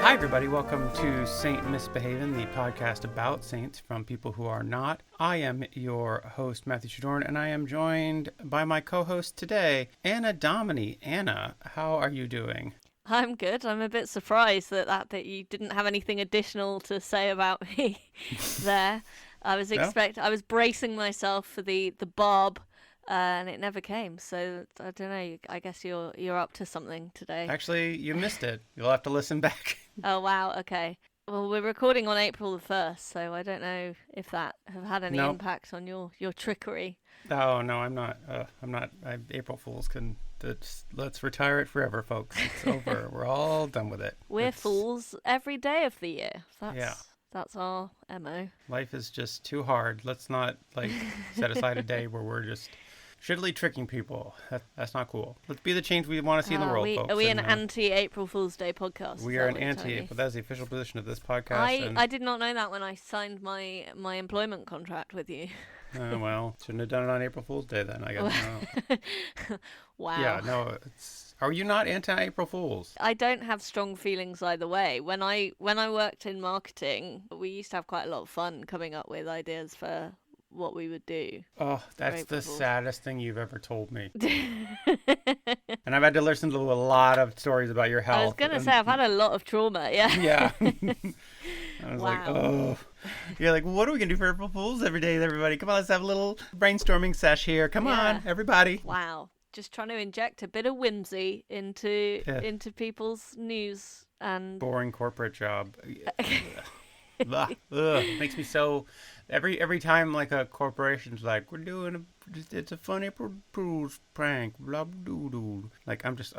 Hi, everybody. Welcome to Saint Misbehavin', the podcast about saints from people who are not. I am your host, Matthew Shadorn, and I am joined by my co-host today, Anna Domini. Anna, how are you doing? I'm good. I'm a bit surprised that you didn't have anything additional to say about me there. I was bracing myself for the barb, and it never came. So I don't know. I guess you're up to something today. Actually, you missed it. You'll have to listen back. Oh wow. Okay. Well, we're recording on April the 1st, so I don't know if that have had any impact on your trickery. Oh no, I'm not. April Fools can. Let's retire it forever, folks. It's over. We're all done with it. We're fools every day of the year. That's our MO. Life is just too hard. Let's not set aside a day where we're just shittily tricking people. That's not cool. Let's be the change we want to see in the world, folks. Are we an anti-April Fool's Day podcast? We are an anti-April. That's the official position of this podcast. I did not know that when I signed my employment contract with you. Well, shouldn't have done it on April Fool's Day then, I guess. No. Wow. Yeah, no. Are you not anti-April Fools? I don't have strong feelings either way. When I worked in marketing, we used to have quite a lot of fun coming up with ideas for what we would do. Oh, that's the saddest thing you've ever told me. And I've had to listen to a lot of stories about your health. I was going to say, I've had a lot of trauma, yeah. Yeah. I was like, oh. You're like, what are we going to do for April Fools every day, everybody? Come on, let's have a little brainstorming sesh here. Come on, everybody. Wow. Just trying to inject a bit of whimsy into people's news and... Boring corporate job. Makes me so... Every time a corporation's like, we're doing it's a fun April Fool's prank, blah doo doo. I'm just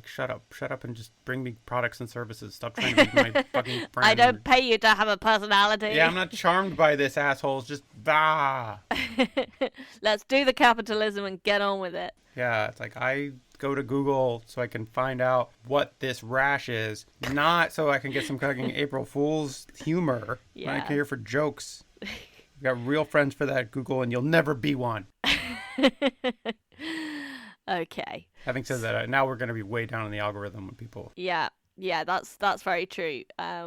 shut up and just bring me products and services. Stop trying to be my fucking friend. I don't pay you to have a personality. Yeah, I'm not charmed by this, assholes. Just Let's do the capitalism and get on with it. Yeah, it's like I go to Google so I can find out what this rash is, not so I can get some fucking April Fool's humor. Yeah. I'm here for jokes. You've got real friends for that, Google, and you'll never be one. Okay. Having said that, now we're going to be way down in the algorithm when people... Yeah, that's very true.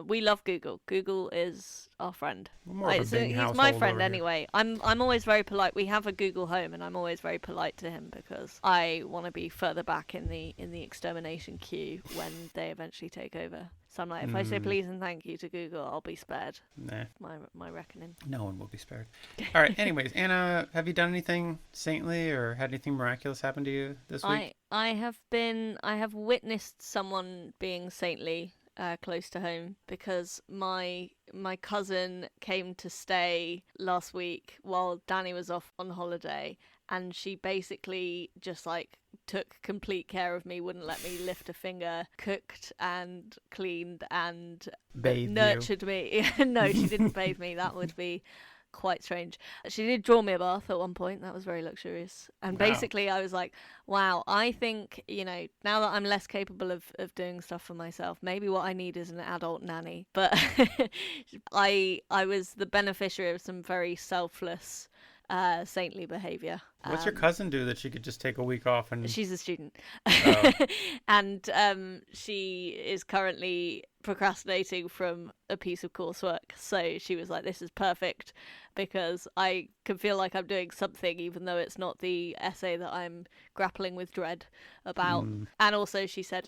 We love Google. Google is our friend. He's my friend anyway. I'm always very polite. We have a Google Home, and I'm always very polite to him because I want to be further back in the extermination queue when they eventually take over. So I'm like, if I say please and thank you to Google, I'll be spared. Nah. My reckoning. No one will be spared. All right. Anyways, Anna, have you done anything saintly or had anything miraculous happen to you this week? I have witnessed someone being saintly close to home because my cousin came to stay last week while Danny was off on holiday, and she basically just took complete care of me, wouldn't let me lift a finger, cooked and cleaned and nurtured me. No, she didn't bathe me. That would be quite strange. She did draw me a bath at one point. That was very luxurious. And basically I was like, wow, I think, now that I'm less capable of doing stuff for myself, maybe what I need is an adult nanny. But I was the beneficiary of some very selfless saintly behavior. What's your cousin do that she could just take a week off? And she's a student. Oh. And she is currently procrastinating from a piece of coursework, so she was like, this is perfect because I can feel like I'm doing something even though it's not the essay that I'm grappling with dread about. And also she said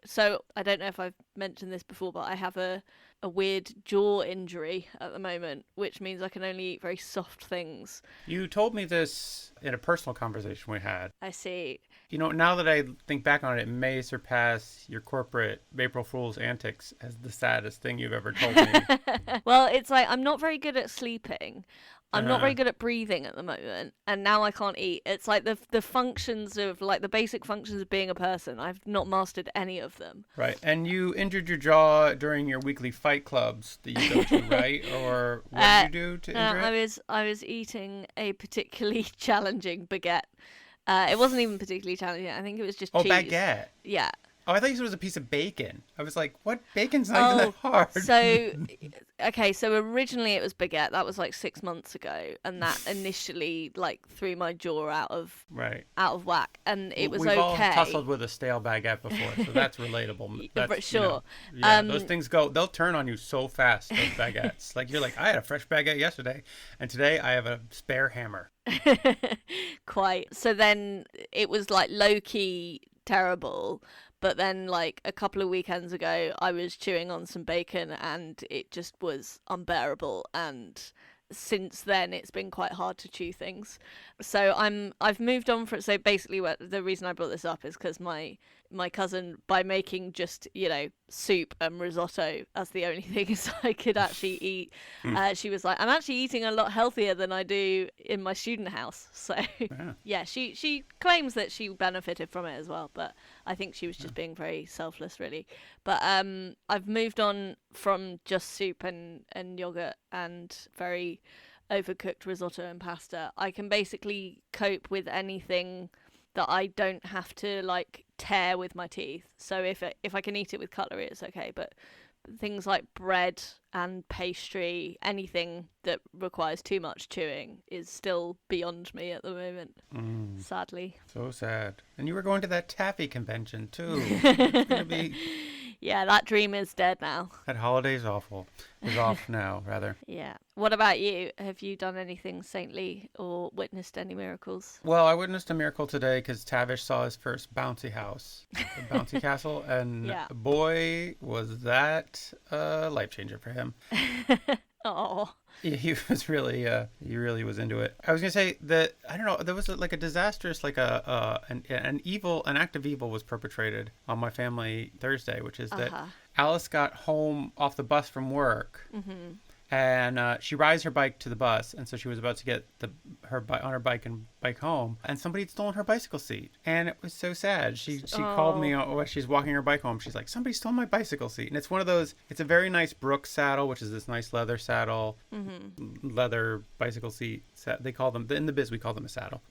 so I don't know if I've mentioned this before, but I have a weird jaw injury at the moment, which means I can only eat very soft things. You told me this in a personal conversation we had. I see. Now that I think back on it, it may surpass your corporate April Fool's antics as the saddest thing you've ever told me. Well, it's I'm not very good at sleeping. I'm not very good at breathing at the moment, and now I can't eat. It's the functions of the basic functions of being a person. I've not mastered any of them. Right, and you injured your jaw during your weekly fight clubs that you go to, right? Or what did you do to injure it? I was eating a particularly challenging baguette. It wasn't even particularly challenging. I think it was just cheese. Baguette. Yeah. Oh, I thought you said it was a piece of bacon. I was like, what? Bacon's not even that hard. So okay, so originally it was baguette. That was like 6 months ago, and that initially like threw my jaw Right. out of whack, and it was We've all okay. tussled with a stale baguette before, so that's relatable. That's, Sure. yeah, those things they'll turn on you so fast, those baguettes. Like, you're like, I had a fresh baguette yesterday, and today I have a spare hammer. Quite. So then it was like low key terrible. But then, like, a couple of weekends ago, I was chewing on some bacon and it just was unbearable. And since then, it's been quite hard to chew things. So I've moved on from. So basically, the reason I brought this up is because my cousin, by making just, soup and risotto as the only things I could actually eat, she was like, I'm actually eating a lot healthier than I do in my student house. So yeah, she claims that she benefited from it as well, but I think she was just being very selfless, really. But I've moved on from just soup and yogurt and very overcooked risotto and pasta. I can basically cope with anything that I don't have to like tear with my teeth. So if I can eat it with cutlery, it's okay. But things like bread and pastry, anything that requires too much chewing, is still beyond me at the moment. Sadly. So sad. And you were going to that taffy convention too. It's gonna be... Yeah, that dream is dead now. That holiday's awful. Is off now, rather. Yeah. What about you? Have you done anything saintly or witnessed any miracles? Well, I witnessed a miracle today because Tavish saw his first bouncy house, a bouncy castle, and boy, was that a life changer for him. Oh. He was really, he really was into it. I was gonna say that, I don't know, there was like a disastrous, like an act of evil was perpetrated on my family Thursday, which is that Alice got home off the bus from work, and she rides her bike to the bus, and so she was about to get on her bike and bike home, and somebody had stolen her bicycle seat, and it was so sad. She called me while she's walking her bike home. She's like, somebody stole my bicycle seat. And it's one of those, it's a very nice Brooks saddle, which is this nice leather saddle, leather bicycle seat. They call them, in the biz we call them a saddle.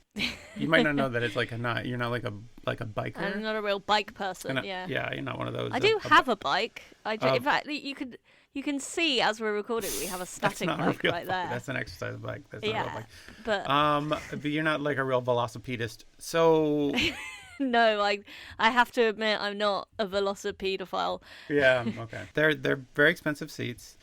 You might not know that it's like you're not like a biker. I'm not a real bike person. Yeah, you're not one of those. I do have a bike. In fact, you can see as we're recording, we have a static bike right there. That's an exercise bike. That's not a real bike. But you're not like a real velocipedist. So no, I have to admit I'm not a velocipedophile. Yeah, okay. They're very expensive seats.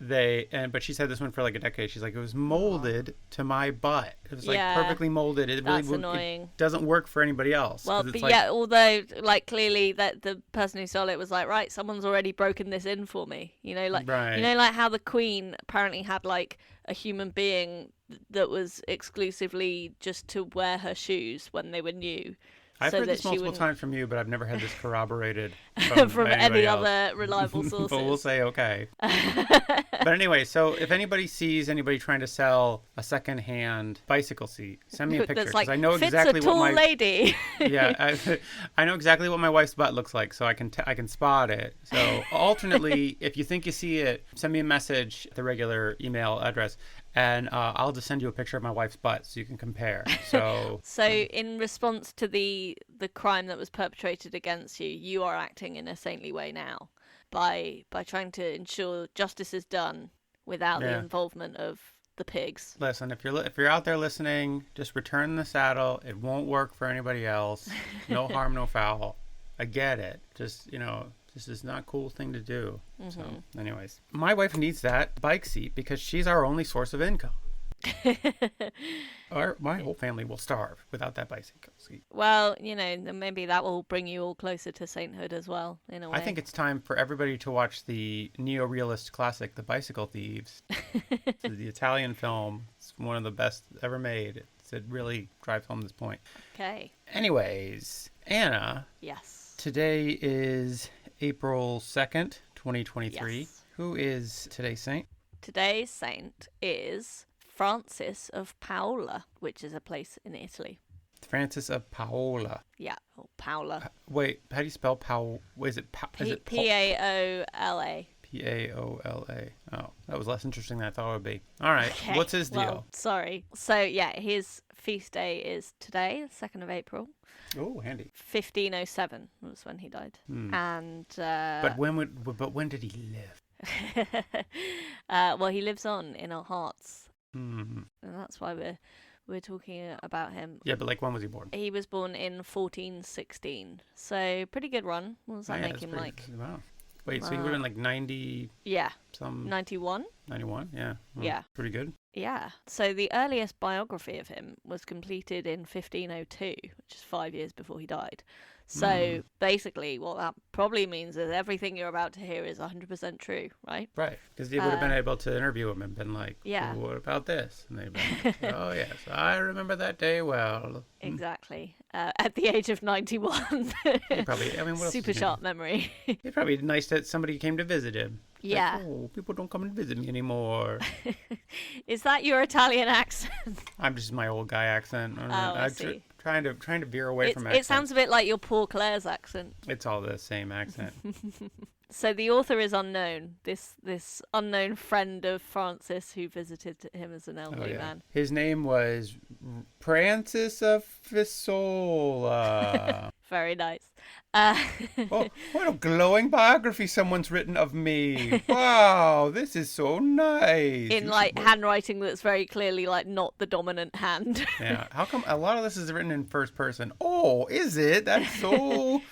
But she's had this one for like a decade. She's like, it was molded to my butt. It was like perfectly molded. That's annoying. It doesn't work for anybody else. Well, but yeah, although like clearly that the person who stole it was like, right, someone's already broken this in for me. Like how the Queen apparently had like a human being that was exclusively just to wear her shoes when they were new. I've heard this multiple times from you, but I've never had this corroborated from any other reliable sources. But we'll say okay. But anyway, so if anybody sees anybody trying to sell a second-hand bicycle seat, send me a picture, because I know exactly what my lady. I know exactly what my wife's butt looks like, so I can spot it. So alternately, if you think you see it, send me a message at the regular email address. And I'll just send you a picture of my wife's butt so you can compare. So in response to the crime that was perpetrated against you, you are acting in a saintly way now by trying to ensure justice is done without the involvement of the pigs. Listen, if you're out there listening, just return the saddle. It won't work for anybody else. No harm, no foul. I get it. Just, this is not a cool thing to do. So, anyways, my wife needs that bike seat because she's our only source of income. My whole family will starve without that bicycle seat. Well, maybe that will bring you all closer to sainthood as well, in a way. I think it's time for everybody to watch the neo-realist classic, The Bicycle Thieves. It's the Italian film. It's one of the best ever made. It really drives home this point. Okay. Anyways, Anna. Yes. Today is April 2nd, 2023. Yes. Who is today's saint? Today's saint is Francis of Paola, which is a place in Italy. Francis of Paola. Yeah, or Paola. Wait, how do you spell Paola? Is it Paola? Paola. Paola. Oh, that was less interesting than I thought it would be. All right, Okay. what's his deal? Well, sorry. So yeah, his feast day is today, the 2nd of April. Oh, handy. 1507 was when he died. And But when did he live? well, he lives on in our hearts, Hmm. and that's why we're talking about him. Yeah, but like when was he born? He was born in 1416, so pretty good run. What does that make him like? Wow. Wait, so he would have been like 90 Yeah, some 91. 91? Yeah. Well, Yeah. Pretty good. Yeah. So the earliest biography of him was completed in 1502, which is 5 years before he died. So basically, what that probably means is everything you're about to hear is 100% true, right? Right. Because they would have been able to interview him and been like, Yeah. well, what about this? And they'd been like, oh, yes, I remember that day well. Exactly. At the age of 91. Probably, I mean, what else Super is he sharp memory. It's probably nice that somebody came to visit him. Yeah. Like, oh, people don't come and visit me anymore. Is that your Italian accent? I'm just my old guy accent. I see. Trying to veer away from It sounds a bit like your poor Claire's accent. It's all the same accent. So the author is unknown. This unknown friend of Francis who visited him as an elderly man. His name was Francis of Fisola. Very nice. Oh, what a glowing biography someone's written of me. Wow, this is so nice. In like handwriting that's very clearly like not the dominant hand. Yeah, how come a lot of this is written in first person? Oh, is it? That's so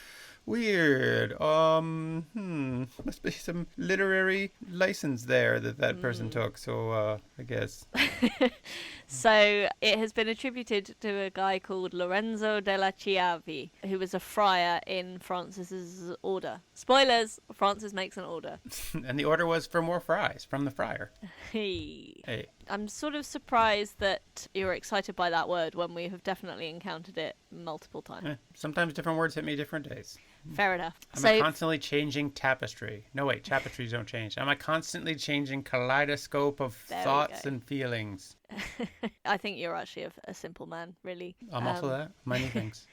weird. Must be some literary license there that person took. So I guess. So it has been attributed to a guy called Lorenzo della Chiavi, who was a friar in Francis's order. Spoilers: Francis makes an order. And the order was for more fries from the friar. Hey. I'm sort of surprised that you're excited by that word when we have definitely encountered it multiple times. Sometimes different words hit me different days. Fair enough. I'm a constantly changing tapestry. No, wait, tapestries don't change. I'm a constantly changing kaleidoscope of thoughts and feelings. I think you're actually a simple man, really. I'm also that. Many things.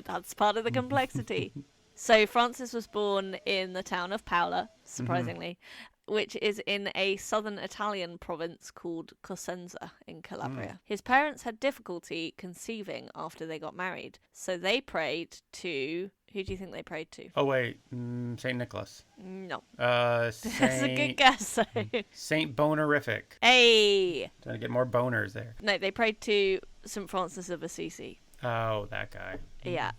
That's part of the complexity. So Francis was born in the town of Paola, surprisingly, which is in a southern Italian province called Cosenza in Calabria. His parents had difficulty conceiving after they got married, so they prayed to... Who do you think they prayed to? Oh, wait. St. Nicholas. No. That's a good guess. St. Bonerific. Hey! Trying to get more boners there. No, they prayed to Saint Francis of Assisi. Oh, that guy. Yeah.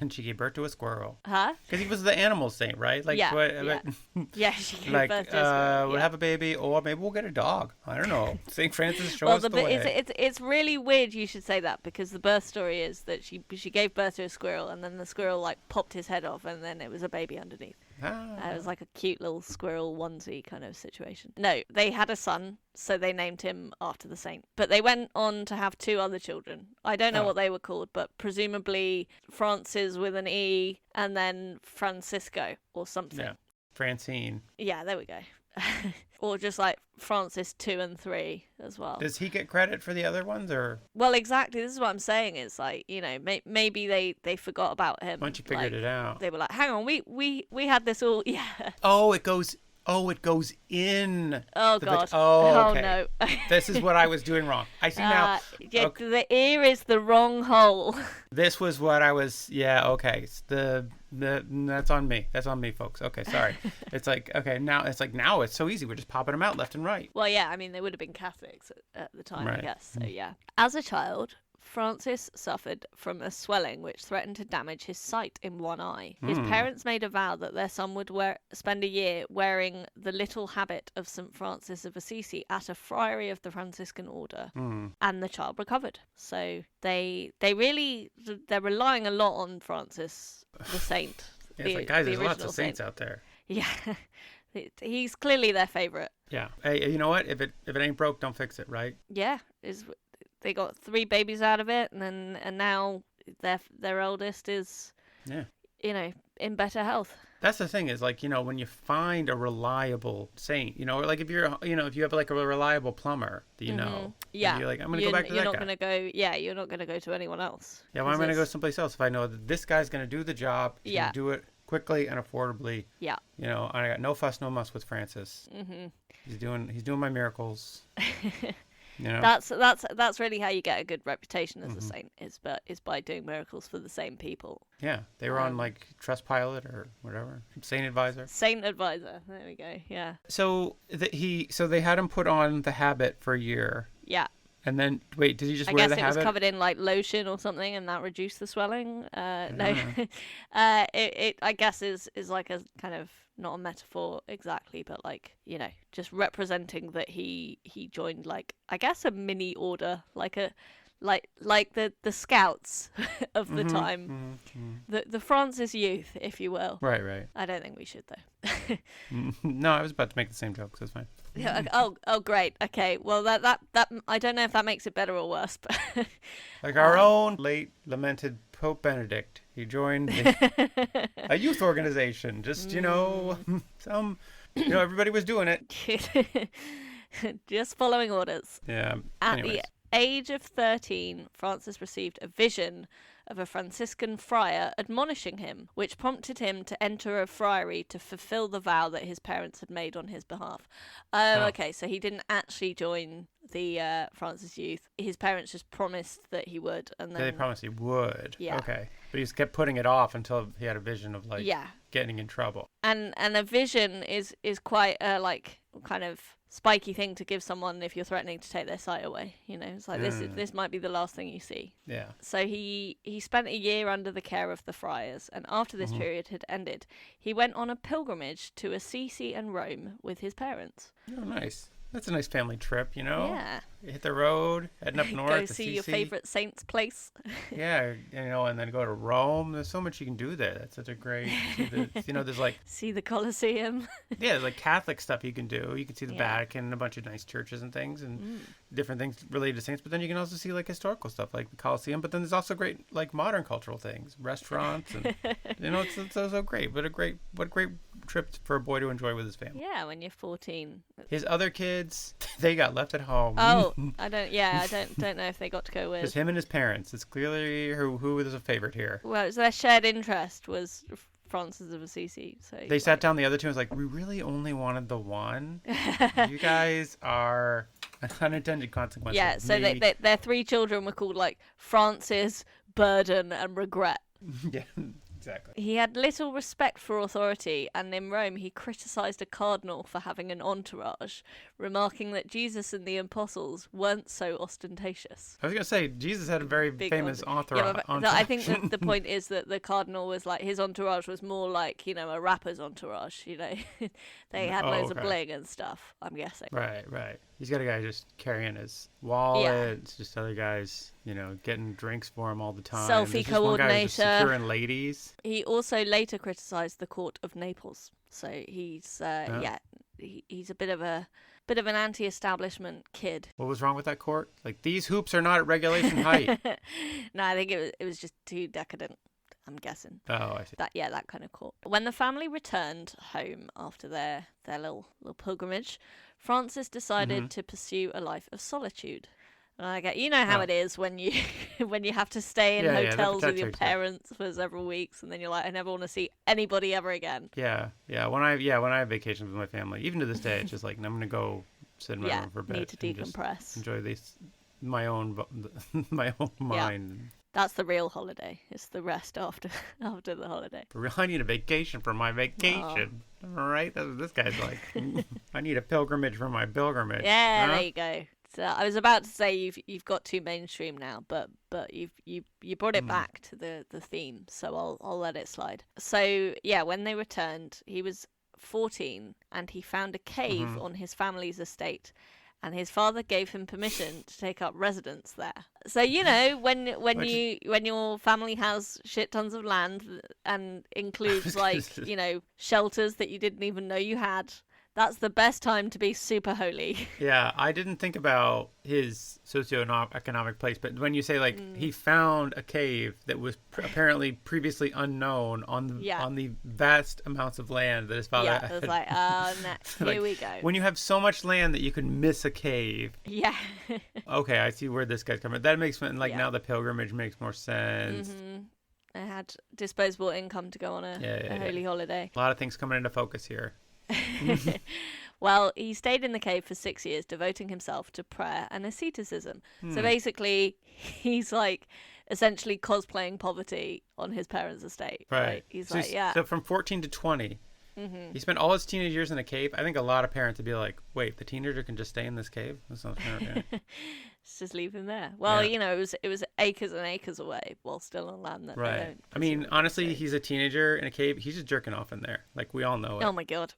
And she gave birth to a squirrel. Huh? Because he was the animal saint, right? Like, Yeah, what, yeah. Yeah, she gave like, birth to a squirrel. we'll Yeah. have a baby, or maybe we'll get a dog. I don't know. St. Francis, show Well, us the way. it's really weird you should say that, because the birth story is that she gave birth to a squirrel, and then the squirrel like popped his head off, and then it was a baby underneath. It was like a cute little squirrel onesie kind of situation. No, they had a son, so they named him after the saint. But they went on to have 2 other children. I don't know what they were called, but presumably Francis with an E, and then Francisco or something. Yeah. Francine. Yeah, there we go. Or just like Francis 2 and 3 as well. Does he get credit for the other ones, or Well, exactly. This is what I'm saying. It's like, maybe they forgot about him. once you figured it out? They were like, hang on, we had this all. Yeah. Oh, it goes in. Oh the God. Oh, okay. No. This is what I was doing wrong. I see now. Yeah, Okay. the ear is the wrong hole. This was what I was. Yeah. Okay. It's the that's on me. That's on me, folks. Okay. Sorry. It's like now it's so easy. We're just popping them out left and right. Well, yeah. I mean, they would have been Catholics at the time, I Right. guess. So yeah. As a child, Francis suffered from a swelling which threatened to damage his sight in one eye. His parents made a vow that their son would spend a year wearing the little habit of St. Francis of Assisi at a friary of the Franciscan order, and the child recovered. So they're relying a lot on Francis, the saint. Yeah, it's like, guys, there's lots of saints out there. Yeah, he's clearly their favorite. Yeah. Hey, you know what? If it ain't broke, don't fix it, right? Yeah, they got 3 babies out of it, and now their eldest is, in better health. That's the thing is, like, when you find a reliable saint, or like if you have like a reliable plumber that Yeah, and you're like, I'm gonna go back to that guy. You're not gonna go to anyone else. Yeah, well, I'm gonna go someplace else if I know that this guy's gonna do the job. He's gonna do it quickly and affordably. Yeah. You know, I got no fuss, no muss with Francis. Mm-hmm. He's doing my miracles. You know. That's really how you get a good reputation as a Mm-hmm. saint, is by doing miracles for the same people. Yeah, they were on like Trustpilot or whatever, Saint Advisor. Saint advisor. There we go. Yeah. So so they had him put on the habit for a year, Yeah. and then wait, did he just I wear guess the it was habit? covered in like lotion or something, and that reduced the swelling. No, it I guess is like a kind of not a metaphor exactly, but like just representing that he joined like I guess a mini order, like a like the scouts of the time, the Francis youth, if you will. Right, right. I don't think we should though. No, I was about to make the same joke, so it's fine. Yeah. Oh, great. Okay. Well, that I don't know if that makes it better or worse, but Like our own late lamented Pope Benedict, he joined a youth organization. Just everybody was doing it. just following orders. Yeah. At Anyways. the age of 13, Francis received a vision of a Franciscan friar admonishing him, which prompted him to enter a friary to fulfill the vow that his parents had made on his behalf. Oh. Okay, so he didn't actually join the Francis Youth. His parents just promised that he would, and then They promised he would. Yeah. Okay. But he just kept putting it off until he had a vision of like yeah, getting in trouble. and a vision is quite a like kind of spiky thing to give someone if you're threatening to take their sight away. It's like this might be the last thing you see. Yeah. So he spent a year under the care of the friars, and after this period had ended, he went on a pilgrimage to Assisi and Rome with his parents. Oh, nice. That's a nice family trip, Yeah. You hit the road, heading up north. Go to see your CC. favorite saint's place. Yeah, and then go to Rome. There's so much you can do there. That's such a great. There's like See the Colosseum. there's like Catholic stuff you can do. You can see the Yeah. Vatican, a bunch of nice churches and things, and different things related to saints. But then you can also see like historical stuff, like the Colosseum. But then there's also great like modern cultural things, restaurants, and it's so great. What a great trip for a boy to enjoy with his family. Yeah, when you're 14. His other kids, they got left at home. Oh, I don't know if they got to go Just with. him and his parents. It's clearly who is a favorite here. Well, it's their shared interest was Francis of Assisi. So They sat down the other two and was like, we really only wanted the one. You guys are unintended consequences. Yeah, so their three children were called like Francis, Burden, and Regret. Yeah, exactly. He had little respect for authority, and in Rome he criticised a cardinal for having an entourage, remarking that Jesus and the apostles weren't so ostentatious. I was going to say, Jesus had a very Big famous author. Yeah, but I think the point is that the cardinal was like, his entourage was more like, a rapper's entourage, They had loads of okay. bling and stuff, I'm guessing. Right. He's got a guy just carrying his wallet. Yeah. It's just other guys, getting drinks for him all the time. Selfie There's just one guy who's just coordinator. securing ladies. He also later criticised the court of Naples. So he's he's a bit of an anti-establishment kid. What was wrong with that court? Like, these hoops are not at regulation height. No, I think it was just too decadent, I'm guessing. Oh, I see. That kind of court. When the family returned home after their little pilgrimage, Francis decided to pursue a life of solitude. And I get, how it is when you have to stay in hotels with your parents for several weeks, and then you're like, I never want to see anybody ever again. Yeah. When I have vacations with my family, even to this day, it's just like I'm gonna go sit in my room for a bit. Need to and just decompress. enjoy my own mind. That's the real holiday. It's the rest after the holiday. For real, I need a vacation for my vacation. All right, that's what this guy's like. I need a pilgrimage for my pilgrimage. Yeah, Huh? there you go. So I was about to say you've got too mainstream now, but you brought it back to the theme, so I'll let it slide. So yeah, when they returned, he was 14 and he found a cave on his family's estate, and his father gave him permission to take up residence there. So when your family has shit tons of land and includes like shelters that you didn't even know you had. That's the best time to be super holy. Yeah, I didn't think about his socioeconomic place, but when you say like he found a cave that was apparently previously unknown on the vast amounts of land that his father Yeah, it was like, oh, no, here like, we go. When you have so much land that you could miss a cave. Yeah. Okay, I see where this guy's coming. That makes sense. Like now the pilgrimage makes more sense. I had disposable income to go on a holy holiday. A lot of things coming into focus here. Well, he stayed in the cave for 6 years, devoting himself to prayer and asceticism. So basically, he's like essentially cosplaying poverty on his parents' estate. Right? He's so like, yeah. So from 14 to 20, he spent all his teenage years in a cave. I think a lot of parents would be like, wait, the teenager can just stay in this cave? That sounds fair. Just leave him there. Well, you know, it was acres and acres away, while still on land that they don't. I mean, honestly, he's a teenager in a cave. He's just jerking off in there. Like, we all know it. Oh my god.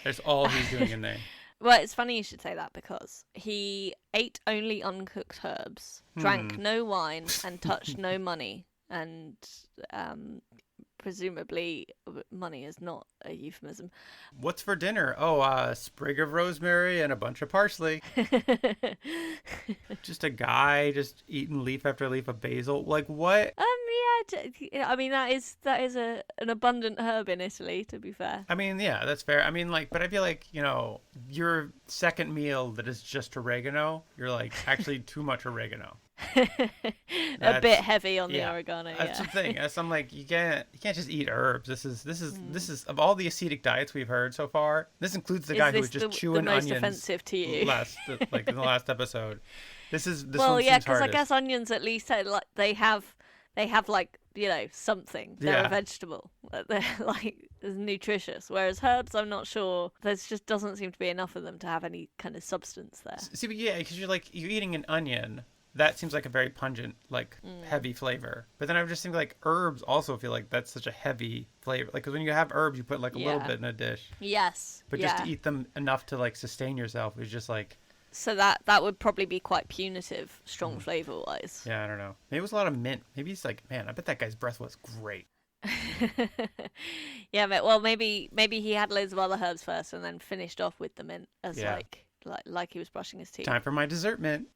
That's all he's doing in there. Well, it's funny you should say that because he ate only uncooked herbs, drank no wine, and touched no money. And presumably, money is not a euphemism. What's for dinner? Oh, a sprig of rosemary and a bunch of parsley. Just a guy just eating leaf after leaf of basil. Like, what? Yeah. I mean, that is an abundant herb in Italy. To be fair. I mean, yeah, that's fair. I mean, like, but I feel like, you know, your second meal that is just oregano, you're like actually too much oregano. A bit heavy on the oregano. That's the thing. I'm like, you can't just eat herbs. This is of all the ascetic diets we've heard so far. This includes the guy who was just chewing onions. The most offensive to you? In the last episode. This well, one yeah, seems because I hardest. guess onions at least like they have like, you know, something. They're a vegetable. They're like nutritious. Whereas herbs, I'm not sure. There just doesn't seem to be enough of them to have any kind of substance there. See, but yeah, because you're eating an onion. That seems like a very pungent, like heavy flavor. But then I just think like herbs also feel like that's such a heavy flavor. Like, because when you have herbs, you put like a little bit in a dish. Yes. But just to eat them enough to like sustain yourself is just like. So that would probably be quite punitive, strong flavor wise. Yeah, I don't know. Maybe it was a lot of mint. Maybe he's like, man, I bet that guy's breath was great. Yeah, but well, maybe he had loads of other herbs first and then finished off with the mint as like he was brushing his teeth. Time for my dessert mint.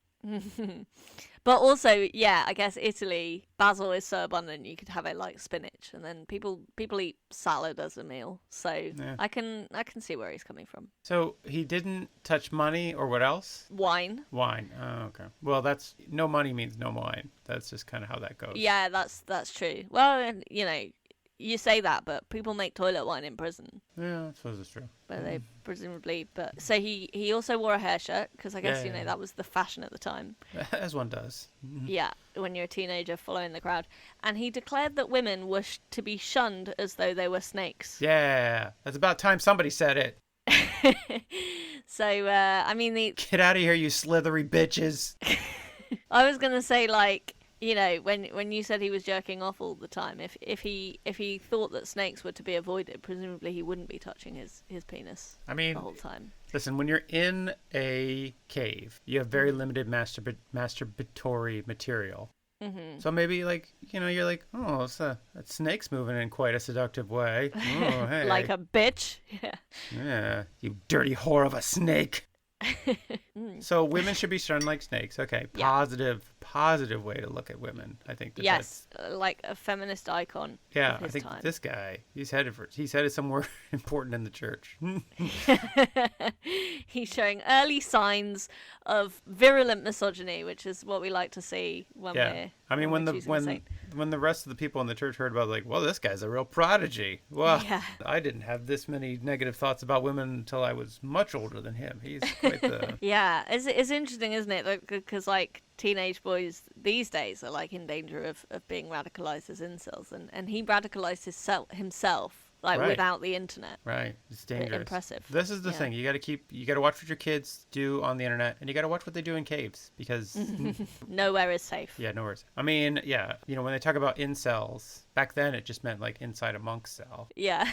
But also, yeah, I guess Italy, basil is so abundant you could have it like spinach, and then people eat salad as a meal. So I can see where he's coming from. So he didn't touch money, or what else? Wine. Oh, okay. Well, that's no money means no wine. That's just kind of how that goes. Yeah, that's true. Well, you know, you say that, but people make toilet wine in prison. Yeah, I suppose it's true. But they presumably, but so he also wore a hair shirt because I guess you know that was the fashion at the time. As one does. Yeah, when you're a teenager following the crowd, and he declared that women were to be shunned as though they were snakes. Yeah, that's about time somebody said it. So I mean, get out of here, you slithery bitches. I was gonna say, like, you know, when you said he was jerking off all the time, if he thought that snakes were to be avoided, presumably he wouldn't be touching his penis. I mean, the whole time. Listen, when you're in a cave, you have very limited masturbatory material. Mm-hmm. So maybe, like, you know, you're like, oh, that snake's moving in quite a seductive way. Oh, hey. Like a bitch. Yeah. Yeah, you dirty whore of a snake. So women should be shunned like snakes. Okay, positive way to look at women. I think. Yes, like a feminist icon. Yeah, I think this guy, he's headed somewhere important in the church. He's showing early signs of virulent misogyny, which is what we like to see when we're. I mean, when the rest of the people in the church heard about, like, well, this guy's a real prodigy. Well, I didn't have this many negative thoughts about women until I was much older than him. He's quite the. Yeah, it's interesting, isn't it? Because like teenage boys these days are like in danger of being radicalized as incels, and he radicalized himself. Like, without the internet. Right. It's dangerous. Impressive. This is the thing. You got to watch what your kids do on the internet, and you got to watch what they do in caves, because nowhere is safe. Yeah, nowhere is. I mean, yeah, you know, when they talk about incels, back then it just meant like inside a monk's cell. Yeah.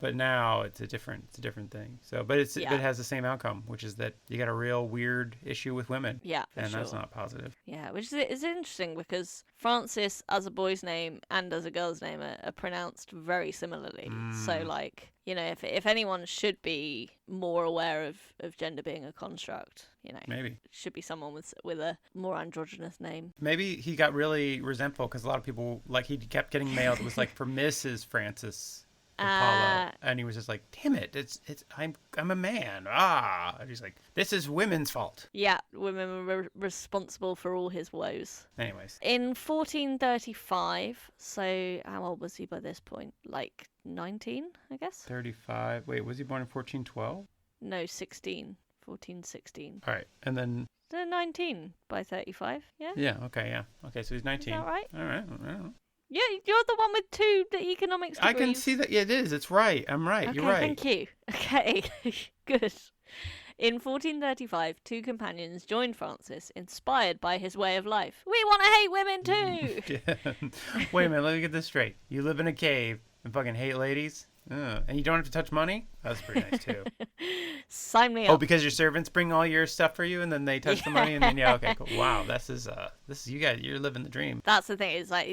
But now it's a different thing. So, but it has the same outcome, which is that you got a real weird issue with women. Yeah, and that's not positive. Yeah, which is interesting because Francis as a boy's name and as a girl's name are pronounced very similarly. So, like, you know, if anyone should be more aware of gender being a construct, you know, maybe it should be someone with a more androgynous name. Maybe he got really resentful because a lot of people, like, he kept getting mail that was like for Mrs. Francis de Paola, Uh, and he was just like, "Damn it, I'm a man." Ah, and he's like, "This is women's fault." yeah, women were responsible for all his woes. Anyways, In 1435, so how old was he by this point? Like 19, I guess? 35. Wait, was he born in 1412? No, 16. 1416. All right, and then So 19 by 35, yeah? yeah, okay, yeah, okay, so he's 19. Is that right? All right, I don't know. Yeah, you're the one with two economics degrees. I can see that. Yeah, it is. It's right. I'm right. Okay, You're right. thank you. Okay, good. In 1435, two companions joined Francis, inspired by his way of life. We want to hate women too! Yeah. Wait a minute. Let me get this straight. You live in a cave and fucking hate ladies, and you don't have to touch money. That's pretty nice too. Sign me up. Oh, because your servants bring all your stuff for you, and then they touch the money, and then yeah, okay, cool. Wow, this is you guys. You're living the dream. That's the thing. It's like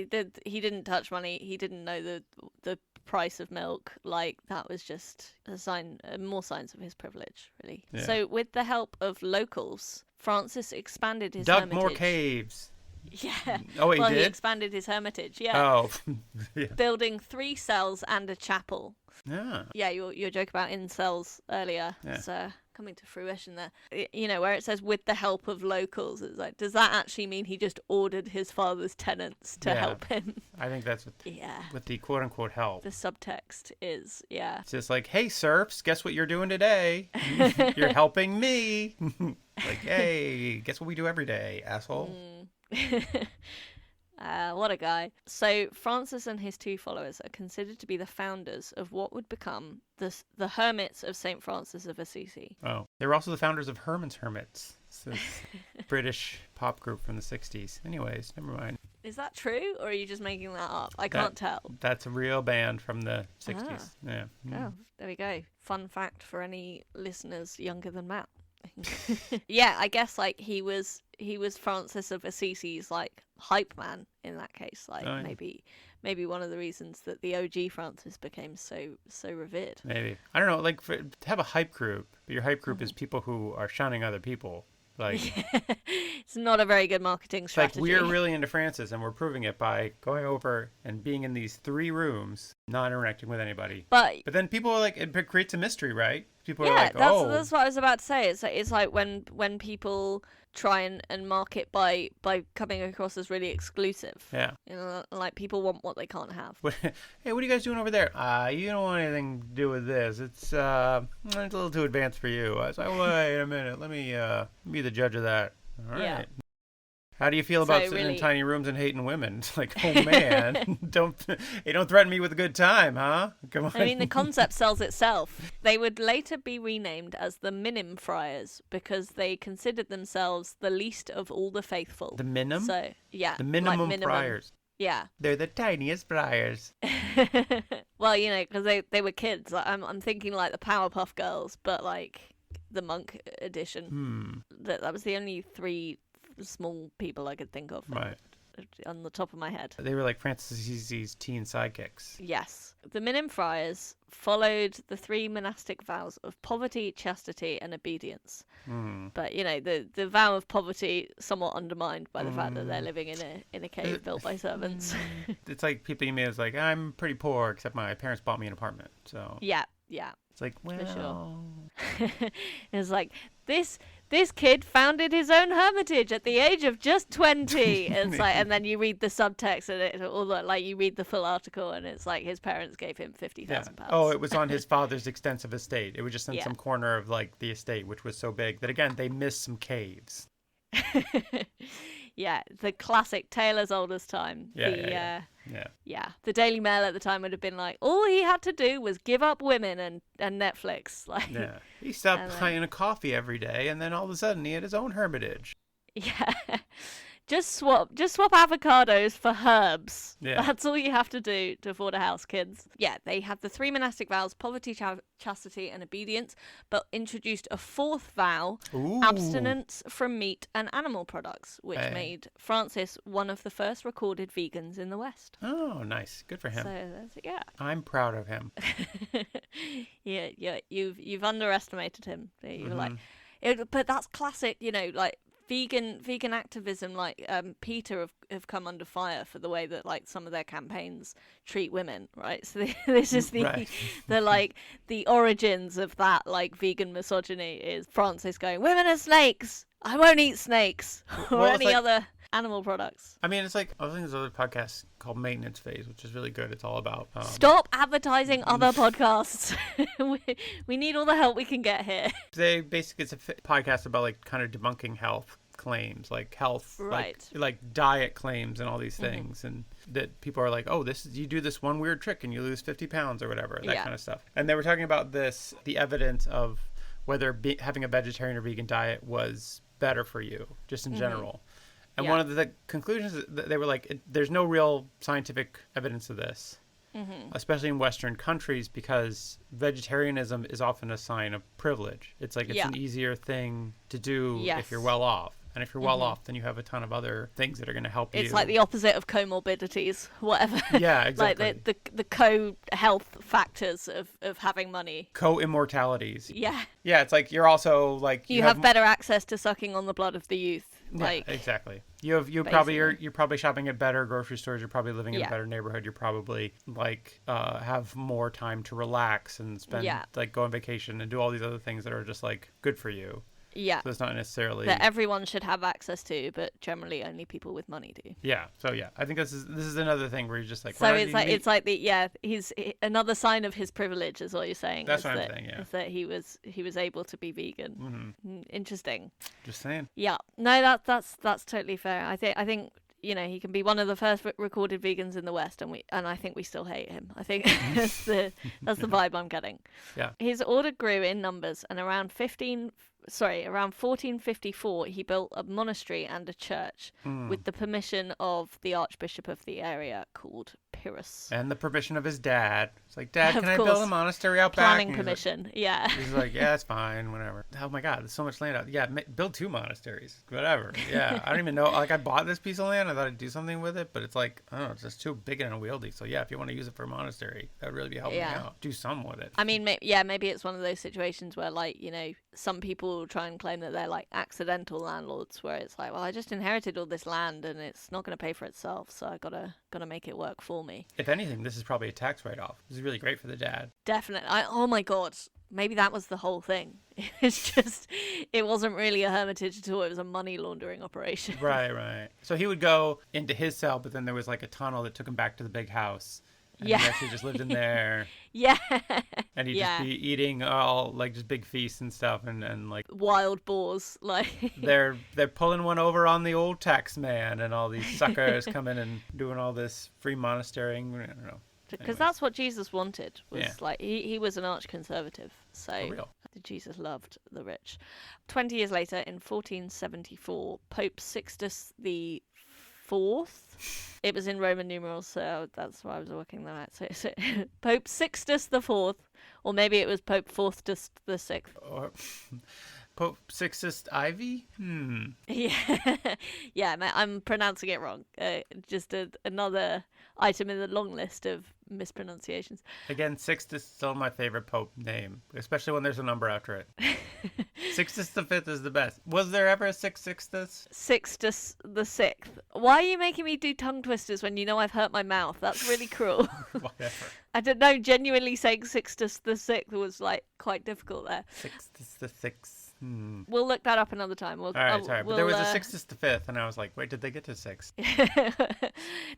he didn't touch money. He didn't know the price of milk. Like that was just a sign, more signs of his privilege, really. Yeah. So with the help of locals, Francis expanded his Dug hermitage. more caves. Yeah. Oh, wait, well, he he did? expanded his hermitage. Yeah. Oh, yeah. Building 3 cells and a chapel. Yeah. Yeah, your joke about incels earlier. Yeah. It's coming to fruition there. You know, where it says with the help of locals, it's like, does that actually mean he just ordered his father's tenants to Yeah. help him? I think that's with the quote unquote help. The subtext is, yeah. It's just like, hey, serfs, guess what you're doing today? You're helping me. Like, hey, guess what we do every day, asshole? What a guy. So Francis and his 2 followers are considered to be the founders of what would become the Hermits of Saint Francis of Assisi. Oh, they were also the founders of Herman's Hermits. It's this British pop group from the 60s. Anyways, never mind. Is that true, or are you just making that up? I can't tell. That's a real band from the 60s. Yeah. Oh, there we go. Fun fact for any listeners younger than Matt. Yeah, I guess like he was Francis of Assisi's like hype man in that case. Like Oh, yeah. maybe one of the reasons that the OG Francis became so revered. Maybe. I don't know, like to have a hype group, but your hype group is people who are shunning other people. Like It's not a very good marketing it's like strategy. we're really into Francis and we're proving it by going over and being in these 3 rooms, not interacting with anybody. But then people are like, it creates a mystery, right? People yeah, are like, that's what I was about to say. It's like when people try and market by coming across as really exclusive. Yeah. You know, like people want what they can't have. Hey, what are you guys doing over there? You don't want anything to do with this. It's a little too advanced for you. I was like, wait a minute. Let me be the judge of that. All right. Yeah. How do you feel about sitting in tiny rooms and hating women? It's like, oh man, don't threaten me with a good time, huh? Come on. I mean, the concept sells itself. They would later be renamed as the Minim Friars because they considered themselves the least of all the faithful. The Minim? So, yeah. The minimum friars. Yeah. They're the tiniest friars. Well, you know, because they were kids. Like, I'm thinking like the Powerpuff Girls, but like the monk edition. That was the only 3 small people I could think of. Right. On the top of my head. They were like Francis Assisi's teen sidekicks. Yes. The Minim Friars followed the 3 monastic vows of poverty, chastity, and obedience. But, you know, the vow of poverty somewhat undermined by the fact that they're living in a cave built by servants. It's like people you meet is like, I'm pretty poor, except my parents bought me an apartment. So Yeah. it's like, well, For sure. It's like, this kid founded his own hermitage at the age of just 20. It's like, and then you read the subtext and it, or like you read the full article and it's like his parents gave him £50,000. Oh, it was on his father's extensive estate. It was just in Yeah. some corner of like the estate, which was so big that again they missed some caves. Yeah, the classic tale as old as time. Yeah. The Daily Mail at the time would have been like, all he had to do was give up women and Netflix. Like, Yeah. He stopped And then- buying a coffee every day, and then all of a sudden he had his own hermitage. yeah. Just swap avocados for herbs. Yeah. That's all you have to do to afford a house, kids. Yeah, they had the 3 monastic vows, poverty, chastity, and obedience, but introduced a 4th vow, Ooh. abstinence from meat and animal products, which Hey. made Francis one of the first recorded vegans in the West. Oh, nice. Good for him. So yeah. I'm proud of him. yeah, you've underestimated him. You were like, Mm-hmm. but that's classic, you know, like vegan activism, like PETA have come under fire for the way that like some of their campaigns treat women, right? So this is Right. the like the origins of that like vegan misogyny is Francis going, women are snakes. I won't eat snakes or Well, it's any like, other animal products. I mean, it's like I think there's other podcast called Maintenance Phase, which is really good. It's all about Stop advertising other podcasts. we need all the help we can get here. they basically it's a podcast about like kind of debunking health claims, like health, Right. like diet claims and all these things, and that people are like, oh, this is you do this one weird trick and you lose 50 pounds or whatever, that kind of stuff. And they were talking about the evidence of whether having a vegetarian or vegan diet was better for you, just in general. And one of the conclusions that they were like, there's no real scientific evidence of this, especially in Western countries, because vegetarianism is often a sign of privilege. It's like it's an easier thing to do if you're well off. And if you're well off, then you have a ton of other things that are going to help you. It's like the opposite of comorbidities, whatever. Yeah, exactly. Like the co-health factors of having money. Co-immortalities. Yeah. Yeah, it's like you're also like... You have better access to sucking on the blood of the youth. Yeah, exactly. You're probably shopping at better grocery stores. You're probably living in a better neighborhood. You're probably like have more time to relax and spend like go on vacation and do all these other things that are just like good for you. Yeah. So it's not necessarily that everyone should have access to, but generally only people with money do. Yeah. So yeah, I think this is another thing where you're just like. So it's like he's another sign of his privilege, is what you're saying. That's what I'm saying. Yeah. Is that he was able to be vegan. Interesting. Just saying. Yeah. No, that's totally fair. I think you know, he can be one of the first recorded vegans in the West, and I think we still hate him. I think that's the vibe I'm getting. Yeah. His order grew in numbers, and around 1454, he built a monastery and a church with the permission of the Archbishop of the area, called Pyrrhus. And the permission of his dad. It's like, Dad, can I course. build a monastery out back? Planning permission, yeah. He's like, yeah, it's fine, whatever. Oh my God, there's so much land out. Yeah, build 2 monasteries, whatever. Yeah, I don't even know. Like, I bought this piece of land. I thought I'd do something with it, but it's like, I don't know, it's just too big and unwieldy. So yeah, if you want to use it for a monastery, that would really be helping me out. Do some with it. I mean, maybe it's one of those situations where, like, you know, some people try and claim that they're like accidental landlords, where it's like, well, I just inherited all this land and it's not going to pay for itself, so I gotta make it work for me. If anything, this is probably a tax write-off. This is really great for the dad. Definitely. Oh my God. Maybe that was the whole thing. It's just, it wasn't really a hermitage at all. It was a money laundering operation. Right. So he would go into his cell, but then there was like a tunnel that took him back to the big house. And he actually just lived in there. Yeah. And he'd just be eating all like just big feasts and stuff and like wild boars. Like they're pulling one over on the old tax man, and all these suckers coming and doing all this free monasterying. I don't know. Because that's what Jesus wanted. Was like he was an arch conservative. So Jesus loved the rich. 20 years later, in 1474, Pope Sixtus the Fourth. It was in Roman numerals, so that's why I was working that out. So Pope Sixtus the Fourth, or maybe it was Pope Fourthtus the Sixth. Or Pope Sixtus Ivy? Yeah, I'm pronouncing it wrong. Just another item in the long list of mispronunciations. Again, Sixtus is still my favorite Pope name, especially when there's a number after it. Sixtus the Fifth is the best. Was there ever a Sixtus? Sixtus the Sixth. Why are you making me do tongue twisters when you know I've hurt my mouth? That's really cruel. Whatever. I don't know. Genuinely saying Sixtus the Sixth was like quite difficult there. Sixtus the Sixth. We'll look that up another time. All right, sorry. But there was a Sixtus the Fifth, and I was like, wait, did they get to 6?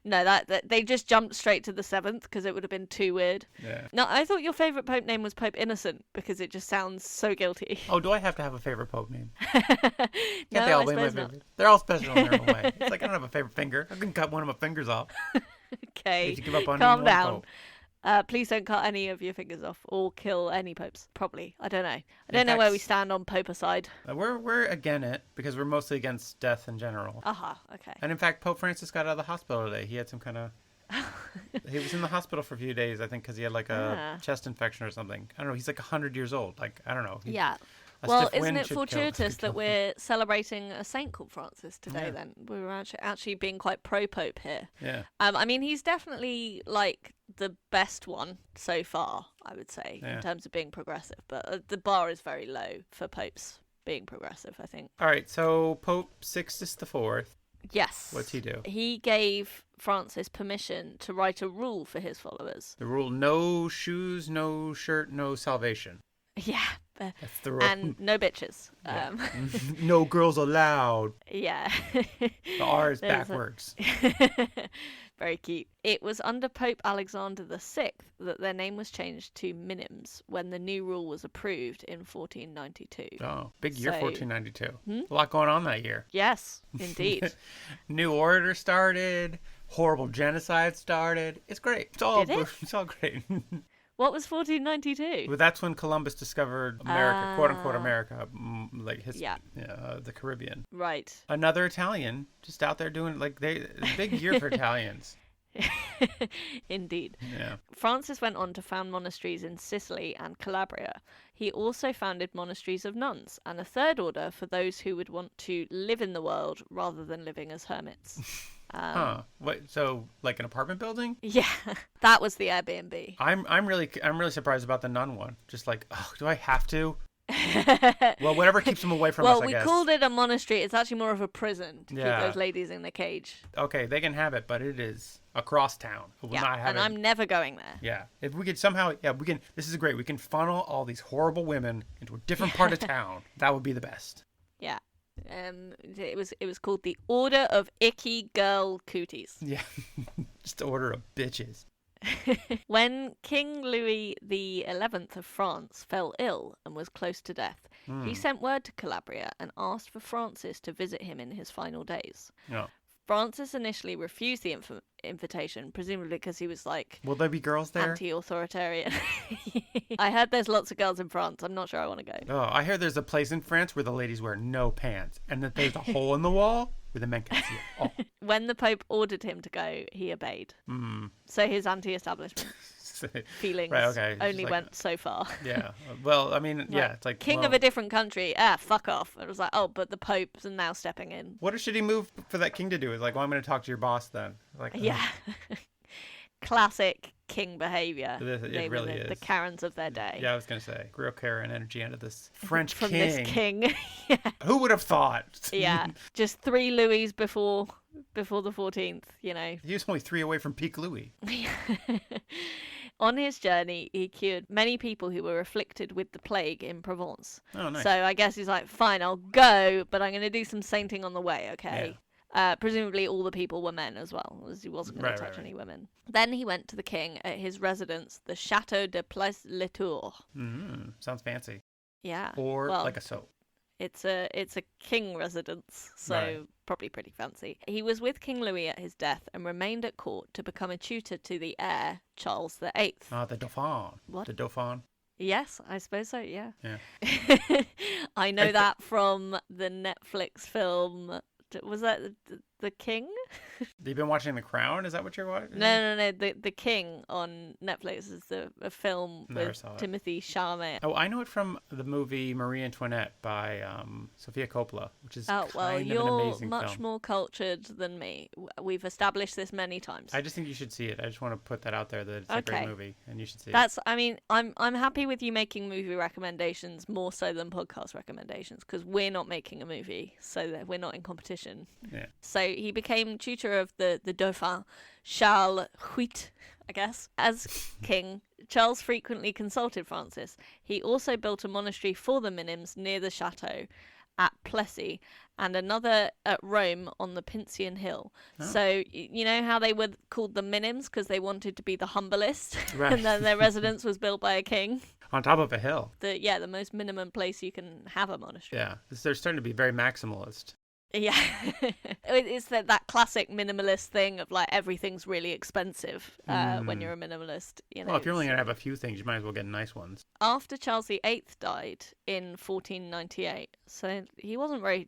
No, that they just jumped straight to the 7th because it would have been too weird. Yeah. No, I thought your favourite Pope name was Pope Innocent because it just sounds so guilty. Oh, do I have to have a favourite Pope name? No, they all I be my suppose not. favorite? They're all special in their own way. It's like I don't have a favorite finger. I can cut one of my fingers off. Okay, Need to give up on calm one down. Pope. Please don't cut any of your fingers off or kill any popes. Probably. I don't know. I don't know where we stand on popicide. We're against it because we're mostly against death in general. Okay. And in fact, Pope Francis got out of the hospital today. He had some kind of... he was in the hospital for a few days, I think, because he had like a chest infection or something. I don't know. He's like 100 years old. Like, I don't know. Yeah. Well, isn't it fortuitous that we're celebrating a saint called Francis today then? We were actually being quite pro-pope here. Yeah. I mean, he's definitely like the best one so far, I would say, in terms of being progressive. But the bar is very low for popes being progressive, I think. All right, so Pope Sixtus IV, Yes. what's he do? He gave Francis permission to write a rule for his followers. The rule: no shoes, no shirt, no salvation. Yeah. That's the rule. And no bitches. Yeah. No girls allowed. Yeah. The R is backwards. Very cute. It was under Pope Alexander VI that their name was changed to Minims when the new rule was approved in 1492. Oh, big year, So- 1492. A lot going on that year. Yes, indeed. New order started. Horrible genocide started. It's great. It's all Did it? It's all great. What was 1492? But that's when Columbus discovered America, quote unquote America, like Yeah. the Caribbean. Right. Another Italian just out there doing big year for Italians. Indeed. Yeah. Francis went on to found monasteries in Sicily and Calabria. He also founded monasteries of nuns and a third order for those who would want to live in the world rather than living as hermits. What? So like an apartment building? Yeah, that was the Airbnb. I'm really surprised about the nun one. Just like, oh, do I have to? Well, whatever keeps them away from us, I we guess. called it a monastery. It's actually more of a prison to Yeah. keep those ladies in the cage. Okay, they can have it, but it is across town. It will not have and it. I'm never going there. Yeah, if we could somehow, we can. This is great. We can funnel all these horrible women into a different part of town. That would be the best. Yeah. It was called the Order of Icky Girl Cooties. Yeah, just the order of bitches. When King Louis XI of France fell ill and was close to death, he sent word to Calabria and asked for Francis to visit him in his final days. No. Francis initially refused the invitation, presumably because he was like Will there be girls there? anti-authoritarian. I heard there's lots of girls in France. I'm not sure I want to go. Oh, I hear there's a place in France where the ladies wear no pants, and that there's a hole in the wall where the men can see it all. When the Pope ordered him to go, he obeyed. So his anti-establishment feelings Right, okay. It's only like- went so far. Yeah. Well, I mean, yeah, it's like King well, of a different country, fuck off. It was like, oh, but the Pope's now stepping in. What a shitty move for that king to do. It's like, well, I'm going to talk to your boss then. Like, Yeah. Classic king behavior. It They were really the is. Karens of their day. Yeah, I was going to say, real care and energy out of this French From king. this king. Yeah. Who would have thought? Yeah. Just 3 Louis before the 14th, you know. He was only 3 away from peak Louis. On his journey, he cured many people who were afflicted with the plague in Provence. Oh, nice. So I guess he's like, fine, I'll go, but I'm going to do some sainting on the way, okay? Presumably all the people were men as well, as he wasn't going to touch any women. Then he went to the king at his residence, the Château de Place-les-Tours. Sounds fancy. Yeah. Or well, like a soap. It's a king residence, so Right. probably pretty fancy. He was with King Louis at his death and remained at court to become a tutor to the heir, Charles VIII. Ah, the Dauphin. What? The Dauphin. Yes, I suppose so, yeah. Yeah. I know that from the Netflix film. Was that the King? You've been watching The Crown? Is that what you're watching? No. The King on Netflix is a film Never with saw it. Timothy Chalamet. Oh, I know it from the movie Marie Antoinette by Sofia Coppola, which is Oh, well, kind of an you're amazing much film. more cultured than me. We've established this many times. I just think you should see it. I just want to put that out there that it's a Okay. great movie and you should see That's. I mean, I'm happy with you making movie recommendations more so than podcast recommendations because we're not making a movie, so that we're not in competition. it. Yeah. So he became tutor of the Dauphin, Charles VIII, I guess. As king, Charles frequently consulted Francis. He also built a monastery for the Minims near the chateau at Plessis and another at Rome on the Pincian Hill. Oh. So, you know how they were called the Minims because they wanted to be the humblest Right. and then their residence was built by a king? On top of a hill. The most minimum place you can have a monastery. Yeah. They're starting to be very maximalist. Yeah, it's that classic minimalist thing of like everything's really expensive when you're a minimalist. You know, Well, if you're only going to have a few things, you might as well get nice ones. after Charles VIII died in 1498, so he wasn't very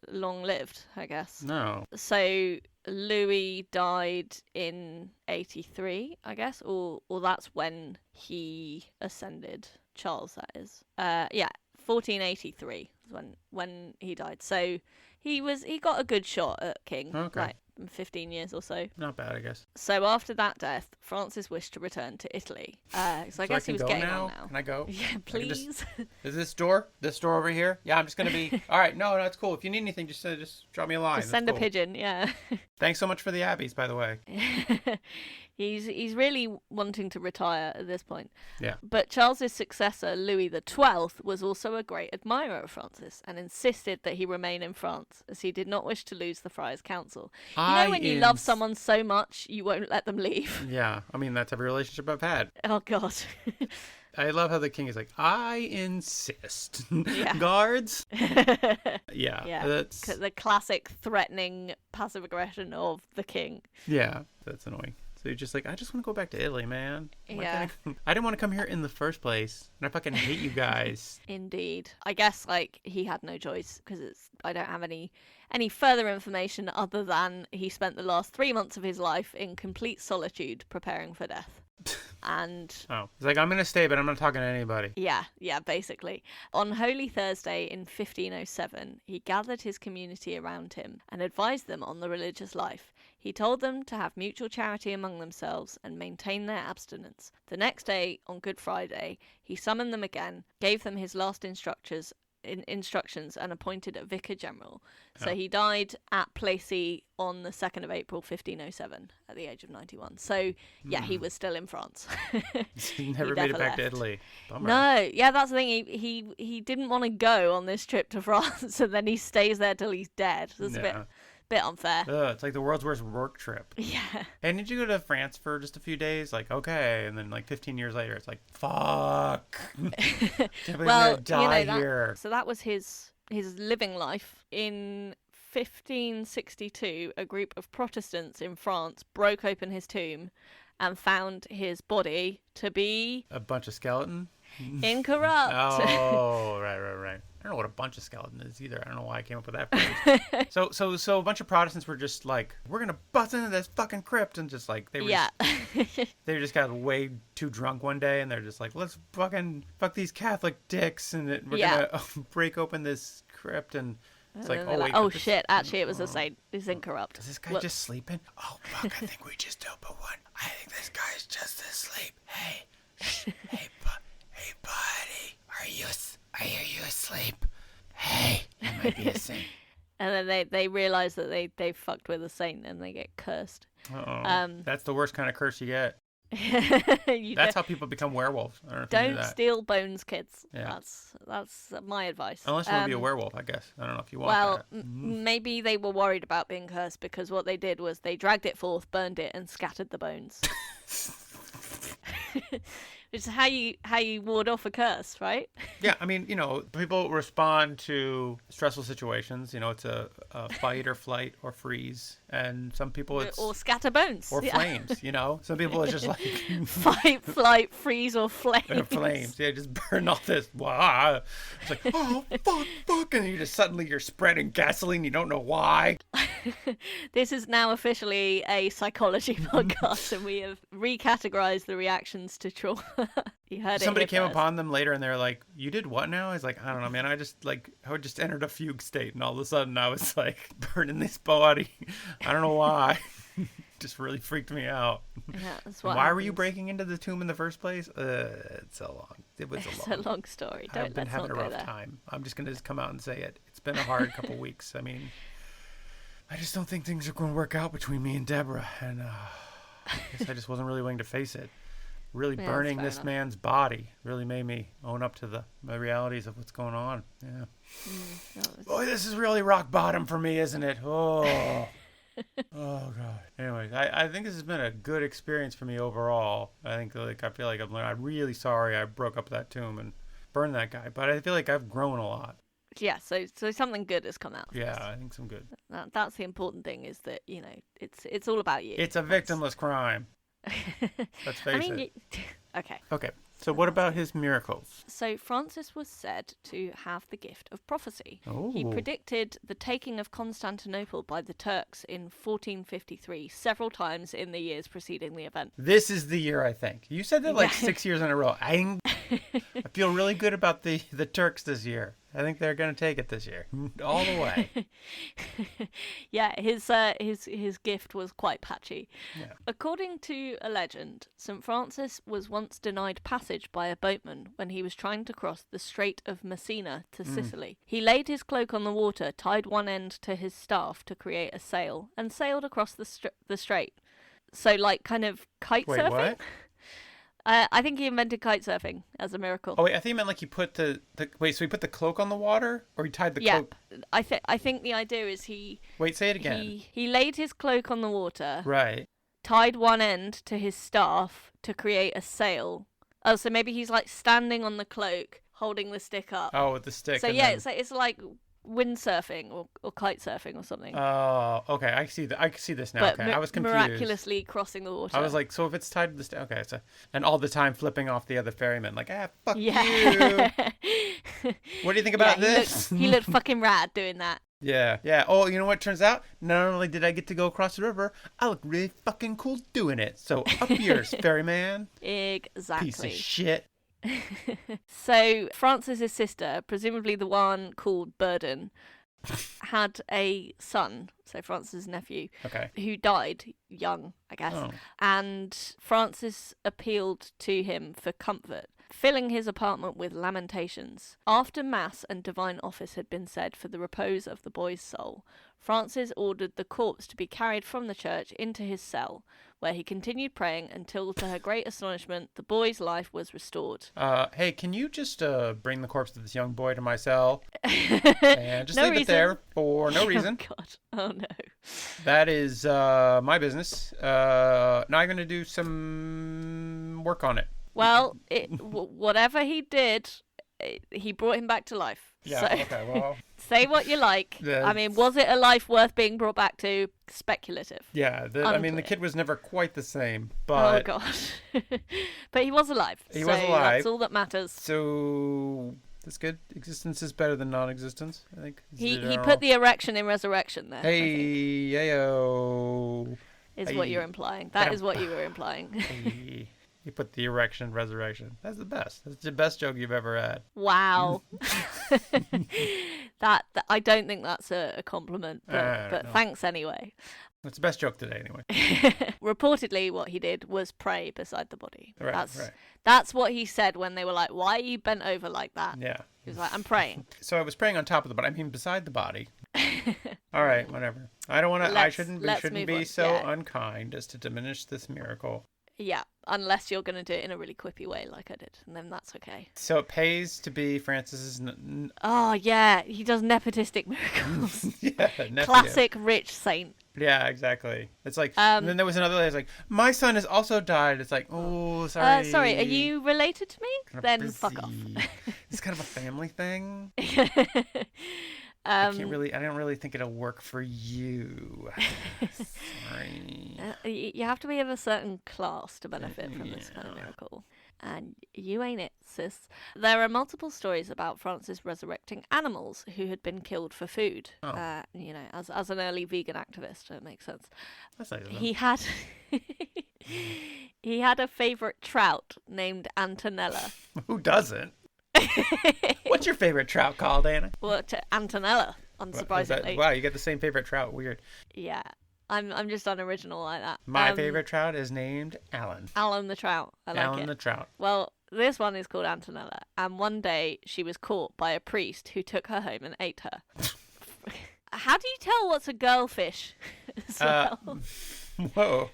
long lived, I guess. No. So Louis died in 83, I guess, or that's when he ascended. Charles, that is. 1483 was when he died. So he got a good shot at king. Okay. Like 15 years or so. Not bad, I guess. So after that death, Francis wished to return to Italy. So I guess he was getting on now. Can I go? Yeah, please. Is this door over here? Yeah, I'm just going to be... All right, no, it's cool. If you need anything, just drop me a line. Just send a pigeon, yeah. Thanks so much for the Abbeys, by the way. He's really wanting to retire at this point. Yeah. But Charles's successor, Louis XII, was also a great admirer of Francis and insisted that he remain in France, as he did not wish to lose the Friars' Council. You know when you love someone so much, you won't let them leave. Yeah, I mean, that's every relationship I've had. Oh, God. I love how the king is like, I insist. Yeah. Guards? Yeah. That's... The classic threatening passive aggression of the king. Yeah, that's annoying. So you're just like, I just want to go back to Italy, man. Yeah. I didn't want to come here in the first place. And I fucking hate you guys. Indeed. I guess, he had no choice, because I don't have any further information other than he spent the last 3 months of his life in complete solitude preparing for death. And he's like, I'm going to stay, but I'm not talking to anybody. Yeah, basically. On Holy Thursday in 1507, he gathered his community around him and advised them on the religious life. He told them to have mutual charity among themselves and maintain their abstinence. The next day, on Good Friday, he summoned them again, gave them his last instructions and appointed a vicar general. So he died at Placy on the 2nd of April 1507 at the age of 91. So yeah, he was still in France. He never made it back to Italy. Bummer. No, yeah, that's the thing. He didn't want to go on this trip to France, and then he stays there till he's dead. That's a bit unfair. It's like the world's worst work trip. Yeah. And did you go to France for just a few days? Like, okay. And then 15 years later, it's like, fuck. Well, die here. So that was his living life. In 1562, a group of Protestants in France broke open his tomb and found his body to be... a bunch of skeleton? Incorrupt. Oh, right. I don't know what a bunch of skeleton is either. I don't know why I came up with that phrase. So a bunch of Protestants were just like, we're gonna bust into this fucking crypt, and just like they just got way too drunk one day, and they're just like, let's fuck these Catholic dicks, and we're gonna break open this crypt, and it's like, wait, oh shit! Actually, it was a saint. It's incorrupt. Is this guy just sleeping? Oh fuck! I think we just opened one. I think this guy's just asleep. Hey, hey buddy, are you asleep? Hey, you might be a saint. And then they realize that they fucked with a saint and they get cursed. That's the worst kind of curse you get. That's how people become werewolves. I don't know if you knew that. Steal bones, kids. Yeah. That's my advice. Unless you want to be a werewolf, I guess. I don't know if you want that. Maybe they were worried about being cursed, because what they did was they dragged it forth, burned it, and scattered the bones. Which is how you ward off a curse, right? Yeah, I mean, people respond to stressful situations. It's a fight or flight or freeze. And some people it's... or scatter bones. Or flames, Some people it's just like... fight, flight, freeze, or flames. Flames, yeah, just burn all this. Wow. It's like, oh, fuck. And you're spreading gasoline. You don't know why. This is now officially a psychology podcast, and we have recategorized the reactions to trauma. You heard Somebody it came first. upon them later, and they're like, "You did what now?" I was like, "I don't know, man. I just entered a fugue state, and all of a sudden, I was like burning this body. I don't know why. Just really freaked me out." Yeah, that's what why happens. were you breaking into the tomb in the first place? It's a long story. I've been having a rough time. I'm just gonna come out and say it. It's been a hard couple weeks. I mean, I just don't think things are going to work out between me and Deborah, and I guess I just wasn't really willing to face it. Really burning this enough. man's body really made me own up to the realities of what's going on. Yeah. Boy, this is really rock bottom for me, isn't it? Oh. Oh god. Anyways, I think this has been a good experience for me overall. I feel like I'm really sorry I broke up that tomb and burned that guy, but I feel like I've grown a lot. Yeah, so something good has come out. Yeah, I think some good. That's the important thing, is that it's all about you. It's a victimless crime. Let's face it. Okay. So what about his miracles? So Francis was said to have the gift of prophecy. Oh. He predicted the taking of Constantinople by the Turks in 1453 several times in the years preceding the event. This is the year, I think. You said that 6 years in a row. I feel really good about the Turks this year. I think they're going to take it this year. All the way. Yeah, his gift was quite patchy. Yeah. According to a legend, St. Francis was once denied passage by a boatman when he was trying to cross the Strait of Messina to Sicily. He laid his cloak on the water, tied one end to his staff to create a sail, and sailed across the strait. So, like, kind of kite Wait, surfing? what? I think he invented kite surfing as a miracle. Oh, wait, I think you meant like you put so he put the cloak on the water? Or he tied the cloak? I think the idea is he... Wait, say it again. He laid his cloak on the water, Right. tied one end to his staff to create a sail. Oh, so maybe he's like standing on the cloak, holding the stick up. Oh, with the stick. So yeah, it's like windsurfing or kite surfing or something. Oh, okay. I see this now. But Okay, I was confused. miraculously crossing the water. I was like, so if it's tied to the stick, okay, so and all the time flipping off the other ferryman, like, fuck you. What do you think about this? He looked fucking rad doing that. Yeah. Oh, you know what? Turns out, not only did I get to go across the river, I look really fucking cool doing it. So up yours, ferryman. Exactly. Piece of shit. So Francis's sister, presumably the one called Burden, had a son, so Francis's nephew, Okay. who died young, I guess. Oh. And Francis appealed to him for comfort, filling his apartment with lamentations. After Mass and divine office had been said for the repose of the boy's soul, Francis ordered the corpse to be carried from the church into his cell, where he continued praying until, to her great astonishment, the boy's life was restored. Hey, can you just bring the corpse of this young boy to my cell? And just leave it there for no reason. Oh, God. Oh, no. That is my business. Now I'm going to do some work on it. Well, whatever he did, he brought him back to life. Yeah, So, okay, well. say what you like. I mean, was it a life worth being brought back to? Speculative. Yeah, the Unclear. kid was never quite the same, but... Oh, God. But he was alive. He was alive. That's all that matters. So, that's good. Existence is better than non-existence, I think. He put the erection in resurrection there. Hey, yayo. Is what you're implying. That is what you were implying. Hey. You put the erection in resurrection. That's the best. That's the best joke you've ever had. Wow. that I don't think that's a compliment, but no. thanks anyway. That's the best joke today, anyway. Reportedly, what he did was pray beside the body. Right. That's what he said when they were like, "Why are you bent over like that?" Yeah. He was like, "I'm praying." So I was praying on top of the body. I mean, beside the body. All right, whatever. I don't want to. We shouldn't be so unkind as to diminish this miracle. Yeah, unless you're going to do it in a really quippy way like I did, and then that's okay. So it pays to be Francis's... Oh, yeah, he does nepotistic miracles. Yeah, nephew. Classic rich saint. Yeah, exactly. It's like, and then there was another lady, it's like, my son has also died. It's like, oh, sorry. Sorry, are you related to me? Then busy. fuck off. It's kind of a family thing. I don't really think it'll work for you. Sorry. You have to be of a certain class to benefit from this kind of miracle. And you ain't it, sis. There are multiple stories about Francis resurrecting animals who had been killed for food. Oh. As an early vegan activist, it makes sense. That's nice of him. He had a favourite trout named Antonella. Who doesn't? What's your favorite trout called, Anna? Well, Antonella, unsurprisingly. Wow, you get the same favorite trout. Weird. Yeah, I'm just unoriginal like that. My favorite trout is named Alan. Alan the trout. I like it. Alan the trout. Well, this one is called Antonella, and one day she was caught by a priest who took her home and ate her. How do you tell what's a girlfish as well? Whoa.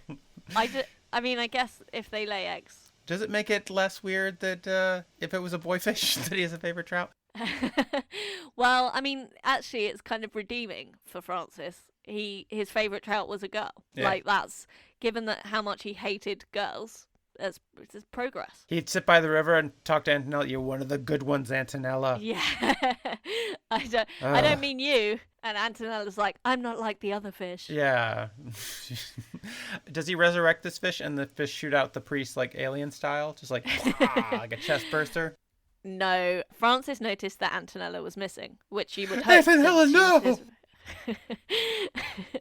I guess if they lay eggs. Does it make it less weird that if it was a boy fish that he has a favorite trout? Well, I mean, actually, it's kind of redeeming for Francis. His favorite trout was a girl. Yeah. Like, that's, given that how much he hated girls, it's progress. He'd sit by the river and talk to Antonella. You're one of the good ones, Antonella. Yeah. I don't mean you. And Antonella's like, I'm not like the other fish. Yeah. Does he resurrect this fish and the fish shoot out the priest like alien style? Just like, like a chest burster? No. Francis noticed that Antonella was missing, which you would hope. Antonella, no!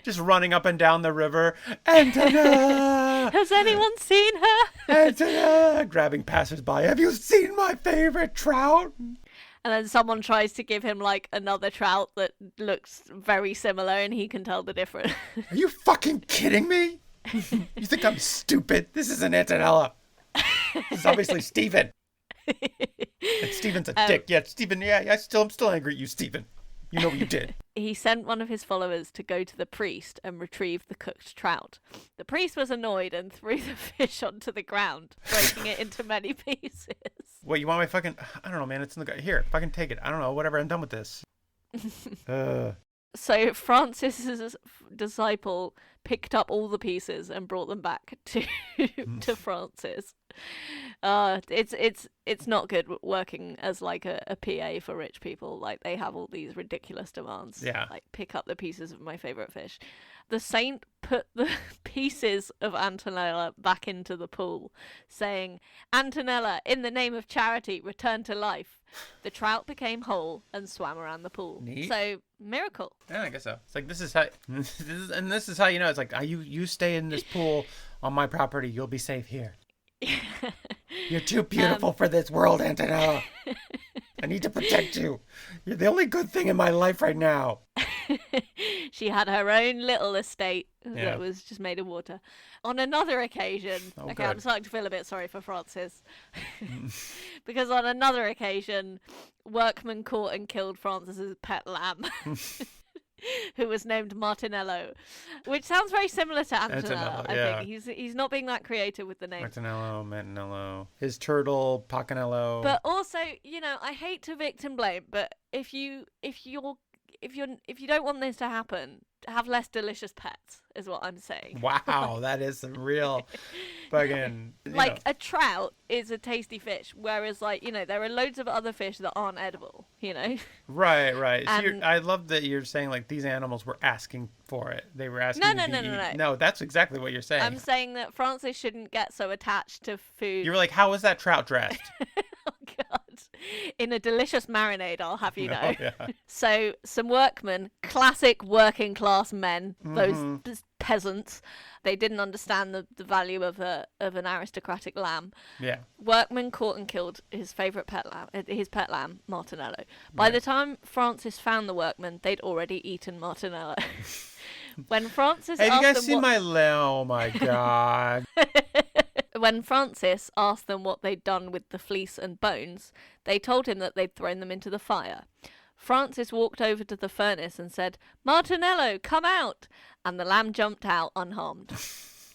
Just running up and down the river. Antonella! Has anyone seen her? Antonella! Grabbing passersby. Have you seen my favorite trout? And then someone tries to give him like another trout that looks very similar and he can tell the difference. Are you fucking kidding me? You think I'm stupid? This isn't Antonella. This is obviously Steven. And Steven's a dick. Yeah, Steven, I'm still angry at you, Steven. You know what you did. He sent one of his followers to go to the priest and retrieve the cooked trout. The priest was annoyed and threw the fish onto the ground, breaking it into many pieces. Wait, you want my fucking... I don't know, man. It's in the... Here, fucking take it. I don't know. Whatever. I'm done with this. So Francis's disciple picked up all the pieces and brought them back to Francis. It's not good working as like a PA for rich people. Like they have all these ridiculous demands. Yeah. Like pick up the pieces of my favorite fish. The saint put the pieces of Antonella back into the pool, saying, "Antonella, in the name of charity, return to life." The trout became whole and swam around the pool. Neat. So, miracle. Yeah, I guess so. It's like, this is how you know, it's like, you stay in this pool on my property, you'll be safe here. You're too beautiful for this world, Antonella. I need to protect you. You're the only good thing in my life right now. She had her own little estate that was just made of water. On another occasion, good. I'm starting to feel a bit sorry for Francis. Because on another occasion, workmen caught and killed Francis's pet lamb. Who was named Martinello, which sounds very similar to Antonella. I think he's not being that creative with the name. Martinello, his turtle, Pacanello. But also, you know, I hate to victim blame, but if you don't want this to happen, have less delicious pets, is what I'm saying. Wow, that is some real fucking... Like, a trout is a tasty fish, whereas, like, you know, there are loads of other fish that aren't edible, you know? Right. So I love that you're saying, like, these animals were asking for it. They were asking No. No, that's exactly what you're saying. I'm saying that Francis shouldn't get so attached to food. You were like, how was that trout dressed? Oh, God. In a delicious marinade, I'll have you know. Oh, yeah. So, some workmen, classic working class men, those peasants, they didn't understand the value of an aristocratic lamb. Yeah. Workmen caught and killed his pet lamb, Martinello. By the time Francis found the workmen, they'd already eaten Martinello. When Francis Hey, asked you guys them see my lamb? Oh my God. When Francis asked them what they'd done with the fleece and bones, they told him that they'd thrown them into the fire. Francis walked over to the furnace and said, "Martinello, come out!" And the lamb jumped out unharmed.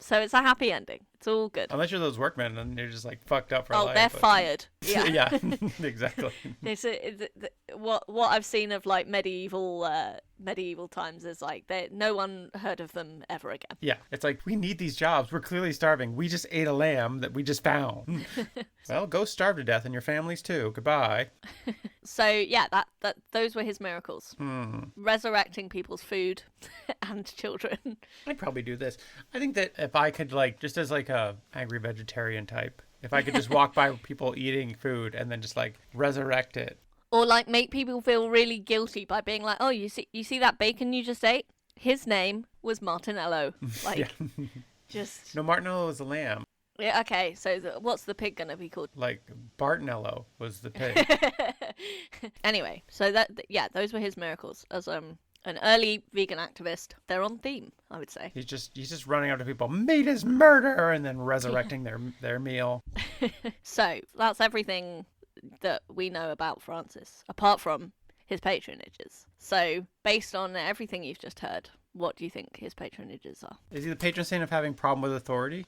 So it's a happy ending. It's all good. Unless you're those workmen and you're just like fucked up for life. Oh, they're fired. Yeah. Yeah, exactly. What I've seen of like medieval times is like no one heard of them ever again. Yeah, it's like, we need these jobs. We're clearly starving. We just ate a lamb that we just found. Well, go starve to death and your families too. Goodbye. So yeah, that those were his miracles. Resurrecting people's food and children. I'd probably do this. I think that if I could, like, just as like a angry vegetarian type, if I could just walk by people eating food and then just like resurrect it. Or like make people feel really guilty by being like, "Oh, you see that bacon you just ate? His name was Martinello." Like, just... No, Martinello was a lamb. Yeah, okay, so what's the pig gonna be called? Like, Bartonello was the pig. Anyway, so those were his miracles as an early vegan activist. They're on theme, I would say. He's just running after people, meat is murder, and then resurrecting their meal. So that's everything that we know about Francis, apart from his patronages. So based on everything you've just heard, what do you think his patronages are? Is he the patron saint of having problem with authority?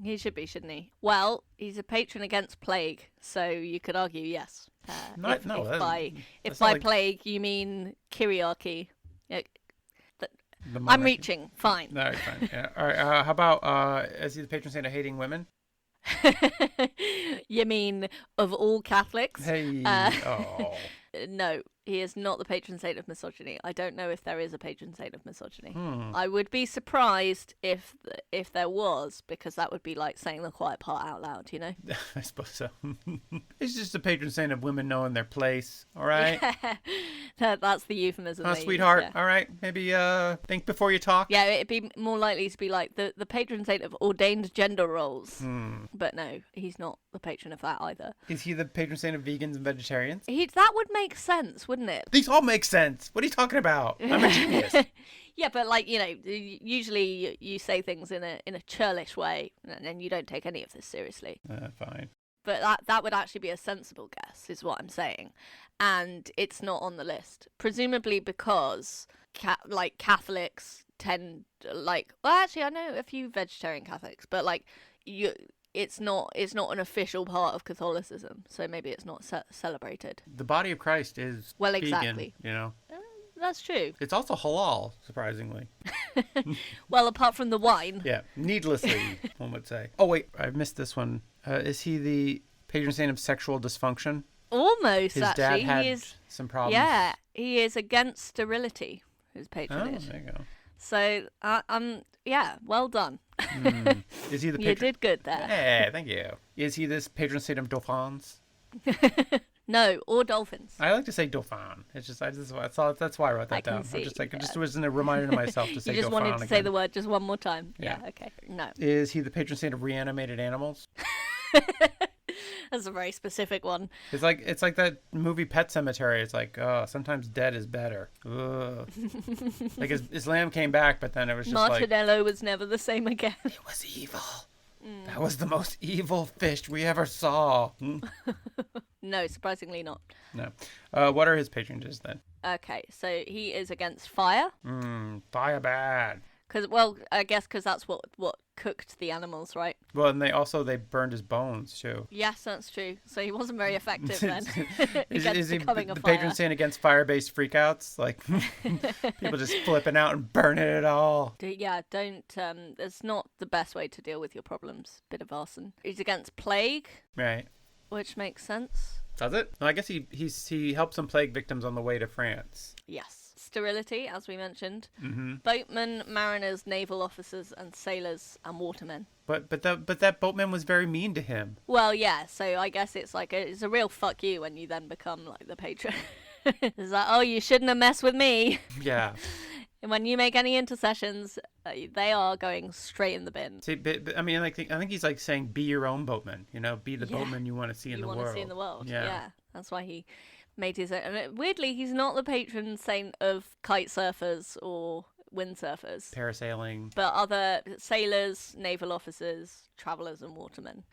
He should be, shouldn't he? Well, he's a patron against plague, so you could argue yes. If by plague you mean Kyriarchy. I'm reaching. Fine. No, fine. Yeah. All right. How about is he the patron saint of hating women? You mean of all Catholics? Hey. No, he is not the patron saint of misogyny. I don't know if there is a patron saint of misogyny. I would be surprised if there was, because that would be like saying the quiet part out loud, you know? I suppose so. He's just a patron saint of women knowing their place, all right? That's the euphemism. Oh, they sweetheart. use, yeah. All right. Maybe think before you talk. Yeah, it'd be more likely to be like the patron saint of ordained gender roles. But no, he's not the patron of that either. Is he the patron saint of vegans and vegetarians? That would make sense, wouldn't it? These all make sense. What are you talking about? I'm a genius. Yeah, but like, usually you say things in a churlish way, and you don't take any of this seriously. Fine. But that would actually be a sensible guess, is what I'm saying. And it's not on the list. Presumably because, Catholics tend, well, actually, I know a few vegetarian Catholics, but, it's not an official part of Catholicism, so maybe it's not celebrated. The body of Christ is exactly. vegan, That's true. It's also halal, surprisingly. Well, apart from the wine. Yeah, needlessly, one would say. Oh, wait, I missed this one. Is he the patron saint of sexual dysfunction? Almost, His actually. dad had some problems. Yeah, he is against sterility, his patronage. Oh, there you go. So, well done. Is he the patron? You did good there. Yeah, thank you. Is he this patron saint of dolphins? No, or dolphins. I like to say dauphin. It's just, that's why I wrote that down. See, It just was a reminder to myself to say dauphin. You just wanted to say the word just one more time. Yeah. Okay. No. Is he the patron saint of reanimated animals? That's a very specific one. It's like that movie Pet Sematary. It's like, sometimes dead is better. Ugh. Like his lamb came back, but then it was just Martinello was never the same again. It was evil. That was the most evil fish we ever saw. No, surprisingly not. No. What are his patronages then? Okay, so he is against fire. Fire bad. I guess because that's what cooked the animals, right? Well, and they burned his bones too. Yes, that's true. So he wasn't very effective then. Is he the patron saint against fire-based freakouts? Like people just flipping out and burning it all. Don't. It's not the best way to deal with your problems. Bit of arson. He's against plague. Right. Which makes sense. Does it? No, I guess he helped some plague victims on the way to France. Yes. Sterility, as we mentioned. Mm-hmm. Boatmen, mariners, naval officers, and sailors and watermen. But that boatman was very mean to him. Well, yeah. So I guess it's it's a real fuck you when you then become like the patron. It's like, oh, you shouldn't have messed with me. Yeah. And when you make any intercessions, they are going straight in the bin. See, but I mean, I think he's like saying, be your own boatman. Be the boatman you want to see in the world. You want to see in the world. Yeah. Yeah. That's why he made his own. And weirdly, he's not the patron saint of kite surfers or windsurfers. Parasailing. But other sailors, naval officers, travellers, and watermen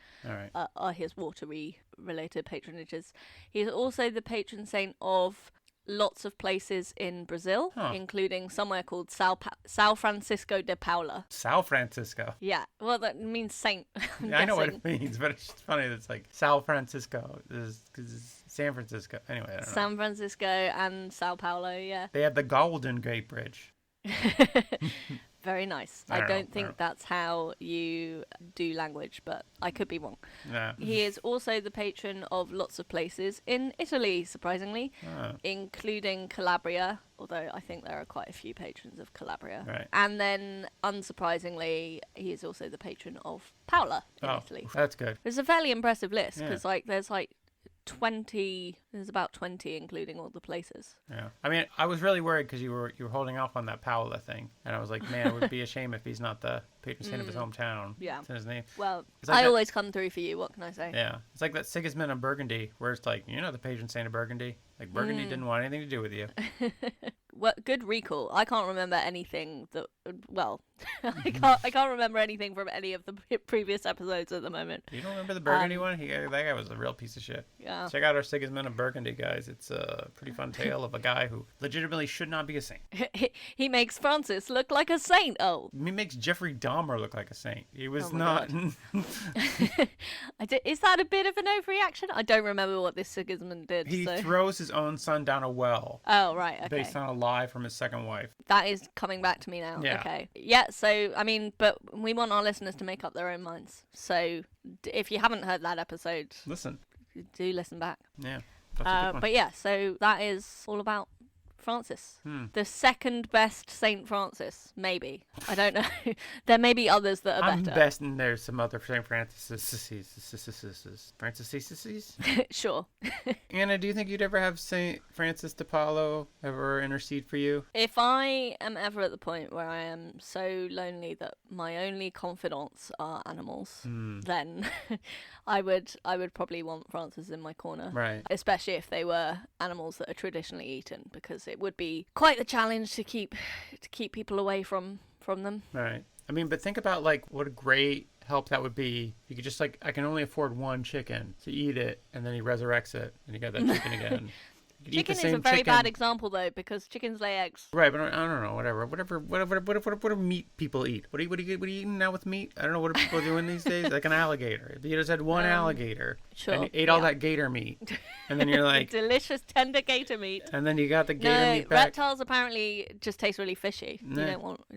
are his watery related patronages. He's also the patron saint of lots of places in Brazil, including somewhere called São Francisco de Paola. São Francisco. Yeah, well, that means saint. Yeah, I know what it means, but it's just funny that it's like São Francisco because it's San Francisco. Anyway, I don't know. San Francisco and Sao Paulo, yeah. They have the Golden Gate Bridge. Very nice. I don't think that's how you do language, but I could be wrong. Yeah. He is also the patron of lots of places in Italy, surprisingly, including Calabria, although I think there are quite a few patrons of Calabria. Right. And then, unsurprisingly, he is also the patron of Paola in Italy. That's good. It's a fairly impressive list because there's about 20 including all the places. Yeah, I mean, I was really worried because you were holding off on that Paola thing, and I was like, man, it would be a shame if he's not the patron saint of his hometown. Yeah, it's in his name. Well, like I always come through for you. What can I say? Yeah, it's like that Sigismund of Burgundy, where it's like, you're not the patron saint of Burgundy. Like Burgundy didn't want anything to do with you. Well, good recall. I can't remember anything that. Well, I can't remember anything from any of the previous episodes at the moment. You don't remember the Burgundy one? That guy was a real piece of shit. Yeah. Check out our Sigismund of Burgundy, guys. It's a pretty fun tale of a guy who legitimately should not be a saint. He makes Francis look like a saint. Oh. He makes Jeffrey Dahmer look like a saint. He was not. Is that a bit of an overreaction? I don't remember what this Sigismund did. He throws his own son down a well. Oh, right. Okay. Based on a lie from his second wife. That is coming back to me now. Yeah. Okay. Yeah, so, I mean, but we want our listeners to make up their own minds. So, if you haven't heard that episode, do listen back. Yeah. That's a good one. But yeah, so that is all about Francis. The second best Saint Francis, maybe. I don't know. There may be others that are I'm better. best, and there's some other Saint Francis. Sure. Anna, do you think you'd ever have Saint Francis de Paola ever intercede for you? If I am ever at the point where I am so lonely that my only confidants are animals, then I would probably want Francis in my corner. Right. Especially if they were animals that are traditionally eaten, because it would be quite the challenge to keep people away from them. Right. I mean, but think about like what a great help that would be. You could just like, I can only afford one chicken, so you eat it, and then he resurrects it, and you got that chicken again. You could eat Chicken the is same a very chicken. bad example though, because chickens lay eggs. Right, but I don't know. What do meat people eat? What are you eating now with meat? I don't know what are people doing these days. Like an alligator. If you just had one alligator, Sure. and you ate all that gator meat, and then you're like, Delicious tender gator meat. and then you got the gator No, meat back. reptiles apparently just taste really fishy. Nah. You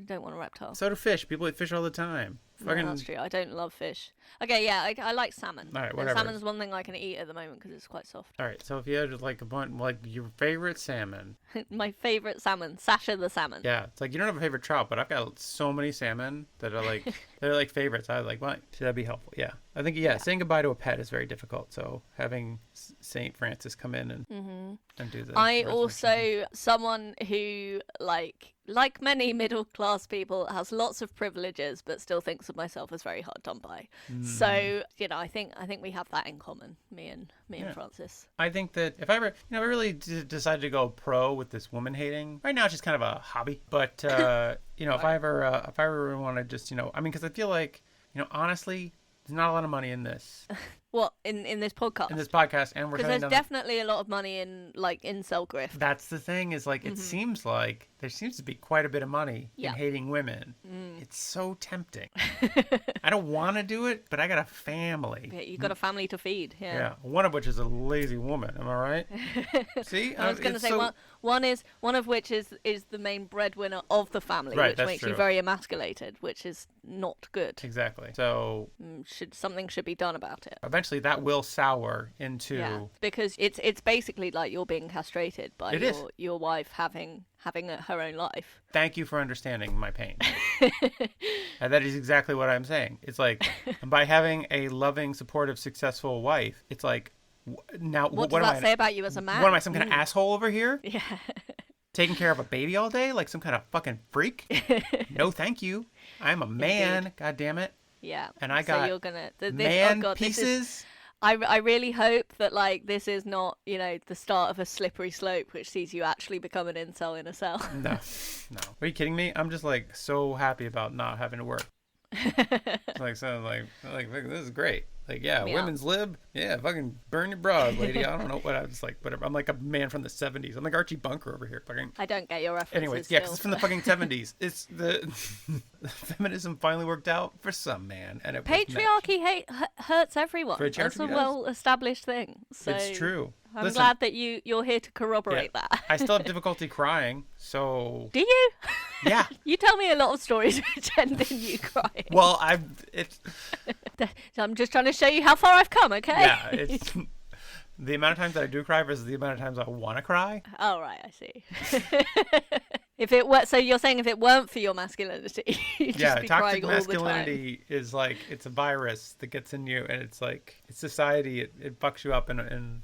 don't want a reptile. So do fish. People eat fish all the time. No, that's true. I don't love fish. Okay, yeah, I like salmon. All right, And whatever. salmon's one thing I can eat at the moment because it's quite soft. All right, so if you had like a bunch, like your favorite salmon. My favourite salmon, Sasha the salmon. Yeah, it's like you don't have a favorite trout, but I've got so many salmon that are like they're like favorites. I was like, what? Should that be helpful? Yeah, I think saying goodbye to a pet is very difficult. So having Saint Francis come in and do the. I resurrection. also someone who like many middle class people has lots of privileges but still thinks of myself as very hard done by. So I think we have that in common, me and Francis. I think that if I ever, I really decided to go pro with this woman hating. Right now, it's just kind of a hobby. But if I ever want to just, I mean, because I feel like, honestly, there's not a lot of money in this. What in this podcast? In this podcast, and we're because kind there's definitely a lot of money in incel grift. That's the thing is like it seems like there seems to be quite a bit of money Yeah. in hating women. It's so tempting. I don't want to do it, but I got a family. Yeah, you got a family to feed. Yeah. Yeah, one of which is a lazy woman. Am I right? See, I was going to say one of which is the main breadwinner of the family, Right, which that's makes you true. very emasculated, which is not good. Exactly. So Something should be done about it. eventually that will sour into. Yeah, because it's basically like you're being castrated by It is. your wife having her own life. Thank you for understanding my pain. And that is exactly what I'm saying. It's like by having a loving, supportive, successful wife, it's like now What what does am that I? say about you as a man? What am I, some kind of asshole over here? Yeah. Taking care of a baby all day like some kind of fucking freak? No, thank you. I'm a man. Indeed. God damn it. Yeah. And I so got you're gonna man oh God, pieces. I really hope that this is not the start of a slippery slope which sees you actually become an incel in a cell. No. Are you kidding me? I'm just like so happy about not having to work. Like this is great. Like women's lib. Yeah, fucking burn your bras, lady. I don't know what I was like. Whatever. I'm like a man from the '70s. I'm like Archie Bunker over here. Fucking. I don't get your references. Anyways, yeah, because it's from the fucking '70s. It's the feminism finally worked out for some man, and it was Patriarchy hurts everyone. That's a Patriarchy does. well-established thing. So It's true. I'm Listen, glad that you're here to corroborate that. I still have difficulty crying, so Do you? yeah. You tell me a lot of stories which end in you crying. Well, I'm just trying to show you how far I've come, okay? yeah, it's the amount of times that I do cry versus the amount of times I want to cry. Oh, right, I see. So you're saying if it weren't for your masculinity, you'd just be toxic crying all the time. masculinity is like it's a virus that gets in you, and it's like it's society. It fucks you up in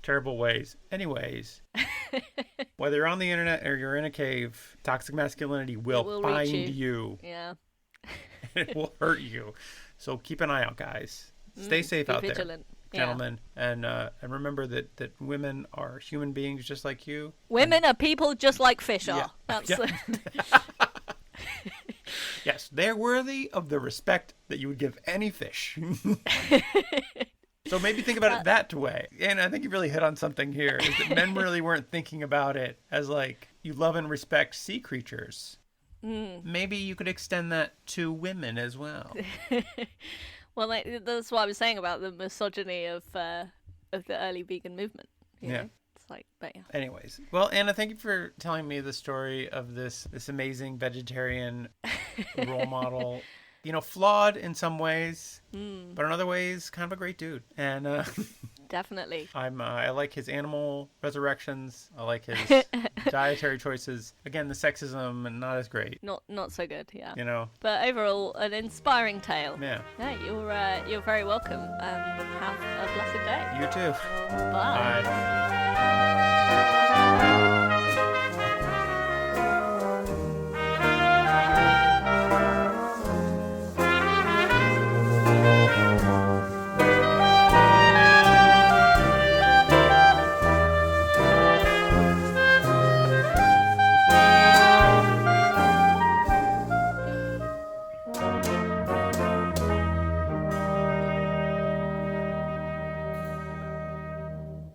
terrible ways. Anyways, whether you're on the internet or you're in a cave, toxic masculinity will reach find you. Yeah. It will hurt you. So keep an eye out, guys. Stay safe Be out vigilant. there, gentlemen, and remember that women are human beings just like you. Women are people just like fish are. Yeah. That's Yeah. Yes, they're worthy of the respect that you would give any fish. So maybe think about it that way. And I think you really hit on something here, is that men really weren't thinking about it as like, you love and respect sea creatures. Maybe you could extend that to women as well. Well, that's what I was saying about the misogyny of the early vegan movement. You know? It's like, but yeah. Anyways, well, Anna, thank you for telling me the story of this amazing vegetarian role model. Flawed in some ways, but in other ways, kind of a great dude. And Definitely. I like his animal resurrections. I like his dietary choices. Again, the sexism not as great. Not so good, yeah. You know. But overall, an inspiring tale. Yeah. Yeah, you're very welcome. Have a blessed day. You too. Bye. Bye.